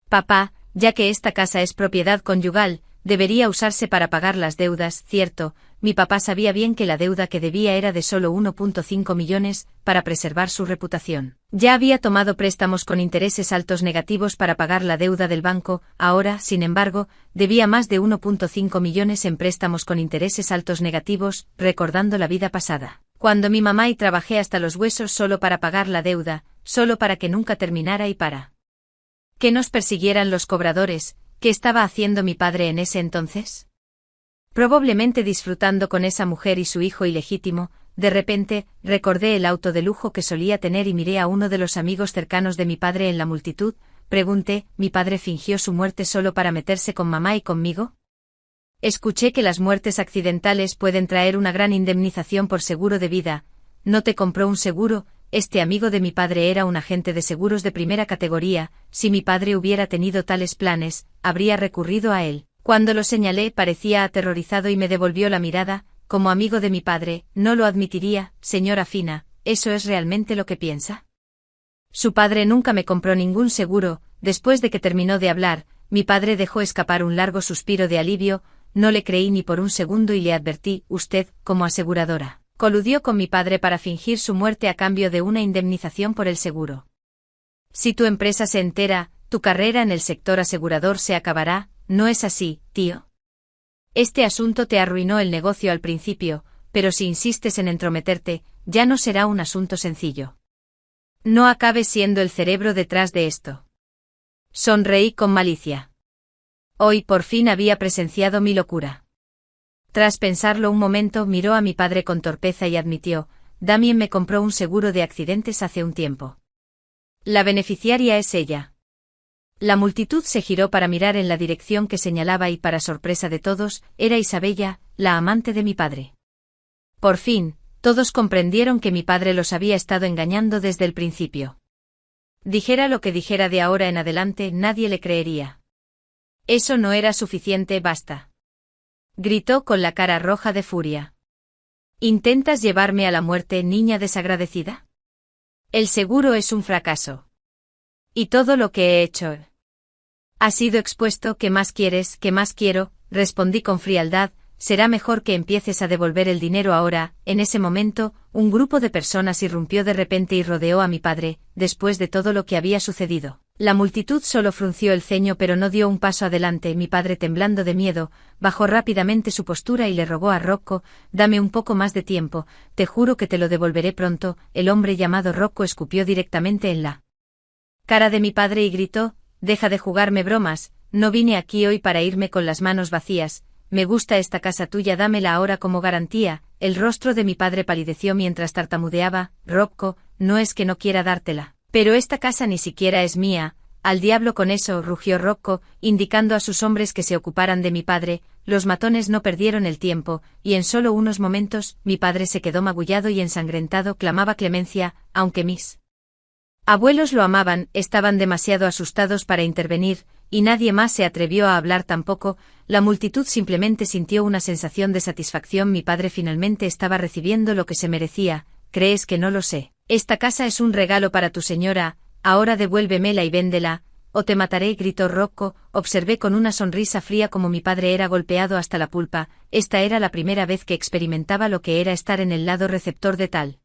Papá, ya que esta casa es propiedad conyugal, debería usarse para pagar las deudas, cierto, mi papá sabía bien que la deuda que debía era de solo 1,5 millones, para preservar su reputación. Ya había tomado préstamos con intereses altos negativos para pagar la deuda del banco, ahora, sin embargo, debía más de 1,5 millones en préstamos con intereses altos negativos, recordando la vida pasada. Cuando mi mamá y trabajé hasta los huesos solo para pagar la deuda, solo para que nunca terminara y para que nos persiguieran los cobradores. ¿Qué estaba haciendo mi padre en ese entonces? Probablemente disfrutando con esa mujer y su hijo ilegítimo. De repente, recordé el auto de lujo que solía tener y miré a uno de los amigos cercanos de mi padre en la multitud. Pregunté, ¿mi padre fingió su muerte solo para meterse con mamá y conmigo? Escuché que las muertes accidentales pueden traer una gran indemnización por seguro de vida. ¿No te compró un seguro? Este amigo de mi padre era un agente de seguros de primera categoría, si mi padre hubiera tenido tales planes, habría recurrido a él. Cuando lo señalé parecía aterrorizado y me devolvió la mirada, como amigo de mi padre, no lo admitiría, señora Fina, ¿eso es realmente lo que piensa? Su padre nunca me compró ningún seguro. Después de que terminó de hablar, mi padre dejó escapar un largo suspiro de alivio, no le creí ni por un segundo y le advertí, usted, como aseguradora, coludió con mi padre para fingir su muerte a cambio de una indemnización por el seguro. Si tu empresa se entera, tu carrera en el sector asegurador se acabará, ¿no es así, tío? Este asunto te arruinó el negocio al principio, pero si insistes en entrometerte, ya no será un asunto sencillo. No acabes siendo el cerebro detrás de esto. Sonreí con malicia. Hoy por fin había presenciado mi locura. Tras pensarlo un momento, miró a mi padre con torpeza y admitió, Damien me compró un seguro de accidentes hace un tiempo. La beneficiaria es ella. La multitud se giró para mirar en la dirección que señalaba y para sorpresa de todos, era Isabella, la amante de mi padre. Por fin, todos comprendieron que mi padre los había estado engañando desde el principio. Dijera lo que dijera de ahora en adelante, nadie le creería. Eso no era suficiente, basta. Gritó con la cara roja de furia. ¿Intentas llevarme a la muerte, niña desagradecida? El seguro es un fracaso. Y todo lo que he hecho ha sido expuesto. ¿Qué más quieres? ¿Qué más quiero? Respondí con frialdad. Será mejor que empieces a devolver el dinero ahora. En ese momento, un grupo de personas irrumpió de repente y rodeó a mi padre, después de todo lo que había sucedido. La multitud solo frunció el ceño pero no dio un paso adelante. Mi padre, temblando de miedo, bajó rápidamente su postura y le rogó a Rocco, dame un poco más de tiempo, te juro que te lo devolveré pronto. El hombre llamado Rocco escupió directamente en la cara de mi padre y gritó, deja de jugarme bromas, no vine aquí hoy para irme con las manos vacías, me gusta esta casa tuya, dámela ahora como garantía. El rostro de mi padre palideció mientras tartamudeaba, Rocco, no es que no quiera dártela. Pero esta casa ni siquiera es mía, al diablo con eso, rugió Rocco, indicando a sus hombres que se ocuparan de mi padre. Los matones no perdieron el tiempo, y en solo unos momentos, mi padre se quedó magullado y ensangrentado, clamaba clemencia, aunque mis abuelos lo amaban, estaban demasiado asustados para intervenir, y nadie más se atrevió a hablar tampoco. La multitud simplemente sintió una sensación de satisfacción. Mi padre finalmente estaba recibiendo lo que se merecía. ¿Crees que no lo sé? Esta casa es un regalo para tu señora, ahora devuélvemela y véndela, o te mataré, gritó Rocco. Observé con una sonrisa fría como mi padre era golpeado hasta la pulpa. Esta era la primera vez que experimentaba lo que era estar en el lado receptor de tal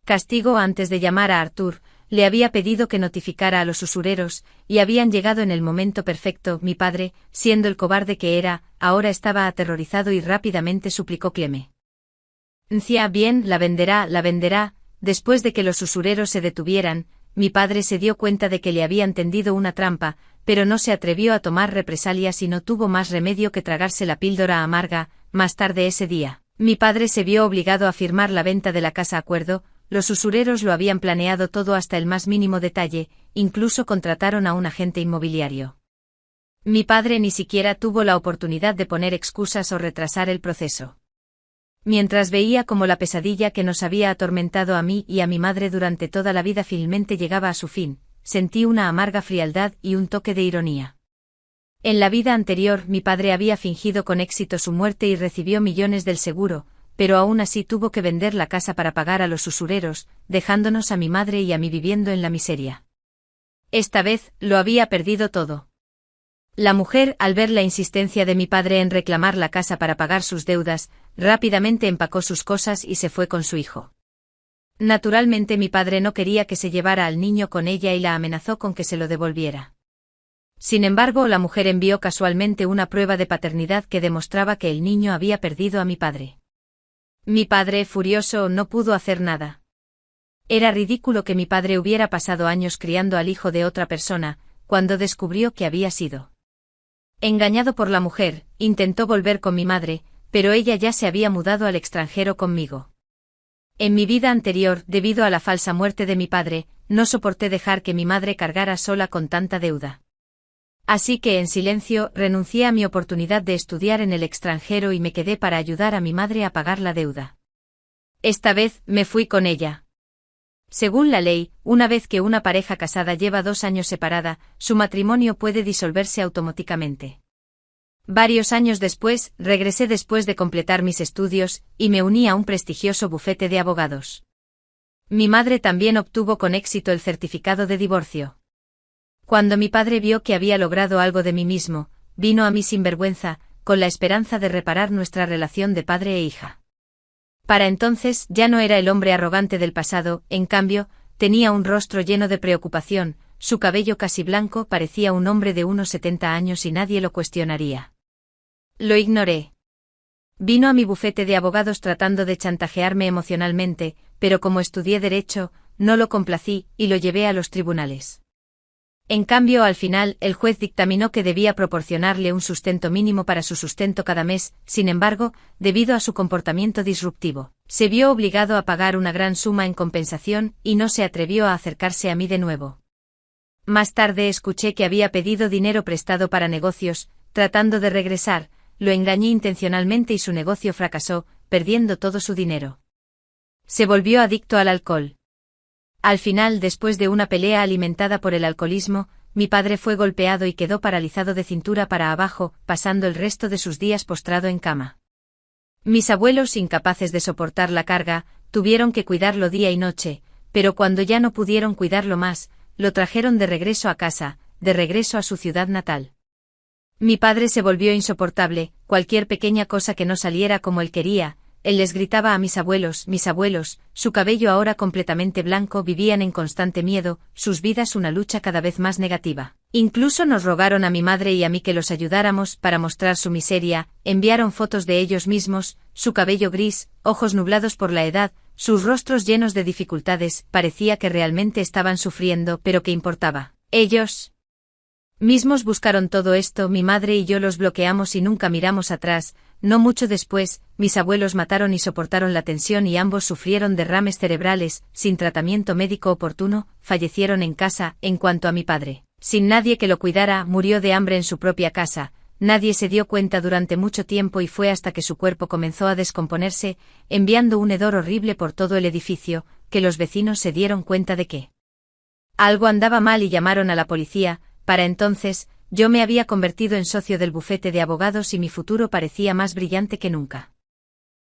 Castigo antes de llamar a Arthur, le había pedido que notificara a los usureros, y habían llegado en el momento perfecto. Mi padre, siendo el cobarde que era, ahora estaba aterrorizado y rápidamente suplicó clemencia. Bien, la venderá. Después de que los usureros se detuvieran, mi padre se dio cuenta de que le habían tendido una trampa, pero no se atrevió a tomar represalias y no tuvo más remedio que tragarse la píldora amarga. Más tarde ese día, mi padre se vio obligado a firmar la venta de la casa a acuerdo. Los usureros lo habían planeado todo hasta el más mínimo detalle, incluso contrataron a un agente inmobiliario. Mi padre ni siquiera tuvo la oportunidad de poner excusas o retrasar el proceso. Mientras veía cómo la pesadilla que nos había atormentado a mí y a mi madre durante toda la vida finalmente llegaba a su fin, sentí una amarga frialdad y un toque de ironía. En la vida anterior mi padre había fingido con éxito su muerte y recibió millones del seguro, pero aún así tuvo que vender la casa para pagar a los usureros, dejándonos a mi madre y a mí viviendo en la miseria. Esta vez, lo había perdido todo. La mujer, al ver la insistencia de mi padre en reclamar la casa para pagar sus deudas, rápidamente empacó sus cosas y se fue con su hijo. Naturalmente mi padre no quería que se llevara al niño con ella y la amenazó con que se lo devolviera. Sin embargo, la mujer envió casualmente una prueba de paternidad que demostraba que el niño había perdido a mi padre. Mi padre, furioso, no pudo hacer nada. Era ridículo que mi padre hubiera pasado años criando al hijo de otra persona, cuando descubrió que había sido engañado por la mujer. Intentó volver con mi madre, pero ella ya se había mudado al extranjero conmigo. En mi vida anterior, debido a la falsa muerte de mi padre, no soporté dejar que mi madre cargara sola con tanta deuda. Así que en silencio renuncié a mi oportunidad de estudiar en el extranjero y me quedé para ayudar a mi madre a pagar la deuda. Esta vez, me fui con ella. Según la ley, una vez que una pareja casada lleva 2 años separada, su matrimonio puede disolverse automáticamente. Varios años después, regresé después de completar mis estudios, y me uní a un prestigioso bufete de abogados. Mi madre también obtuvo con éxito el certificado de divorcio. Cuando mi padre vio que había logrado algo de mí mismo, vino a mí sin vergüenza, con la esperanza de reparar nuestra relación de padre e hija. Para entonces ya no era el hombre arrogante del pasado, en cambio, tenía un rostro lleno de preocupación, su cabello casi blanco, parecía un hombre de unos 70 años y nadie lo cuestionaría. Lo ignoré. Vino a mi bufete de abogados tratando de chantajearme emocionalmente, pero como estudié Derecho, no lo complací y lo llevé a los tribunales. En cambio, al final, el juez dictaminó que debía proporcionarle un sustento mínimo para su sustento cada mes. Sin embargo, debido a su comportamiento disruptivo, se vio obligado a pagar una gran suma en compensación y no se atrevió a acercarse a mí de nuevo. Más tarde escuché que había pedido dinero prestado para negocios. Tratando de regresar, lo engañé intencionalmente y su negocio fracasó, perdiendo todo su dinero. Se volvió adicto al alcohol. Al final, después de una pelea alimentada por el alcoholismo, mi padre fue golpeado y quedó paralizado de cintura para abajo, pasando el resto de sus días postrado en cama. Mis abuelos, incapaces de soportar la carga, tuvieron que cuidarlo día y noche, pero cuando ya no pudieron cuidarlo más, lo trajeron de regreso a casa, de regreso a su ciudad natal. Mi padre se volvió insoportable, cualquier pequeña cosa que no saliera como él quería. Él les gritaba a mis abuelos, su cabello ahora completamente blanco, vivían en constante miedo, sus vidas una lucha cada vez más negativa. Incluso nos rogaron a mi madre y a mí que los ayudáramos para mostrar su miseria, enviaron fotos de ellos mismos, su cabello gris, ojos nublados por la edad, sus rostros llenos de dificultades, parecía que realmente estaban sufriendo, pero ¿qué importaba? Ellos mismos buscaron todo esto, mi madre y yo los bloqueamos y nunca miramos atrás. No mucho después, mis abuelos mataron y soportaron la tensión y ambos sufrieron derrames cerebrales, sin tratamiento médico oportuno, fallecieron en casa. En cuanto a mi padre, sin nadie que lo cuidara, murió de hambre en su propia casa. Nadie se dio cuenta durante mucho tiempo y fue hasta que su cuerpo comenzó a descomponerse, enviando un hedor horrible por todo el edificio, que los vecinos se dieron cuenta de que algo andaba mal y llamaron a la policía. Para entonces, yo me había convertido en socio del bufete de abogados y mi futuro parecía más brillante que nunca.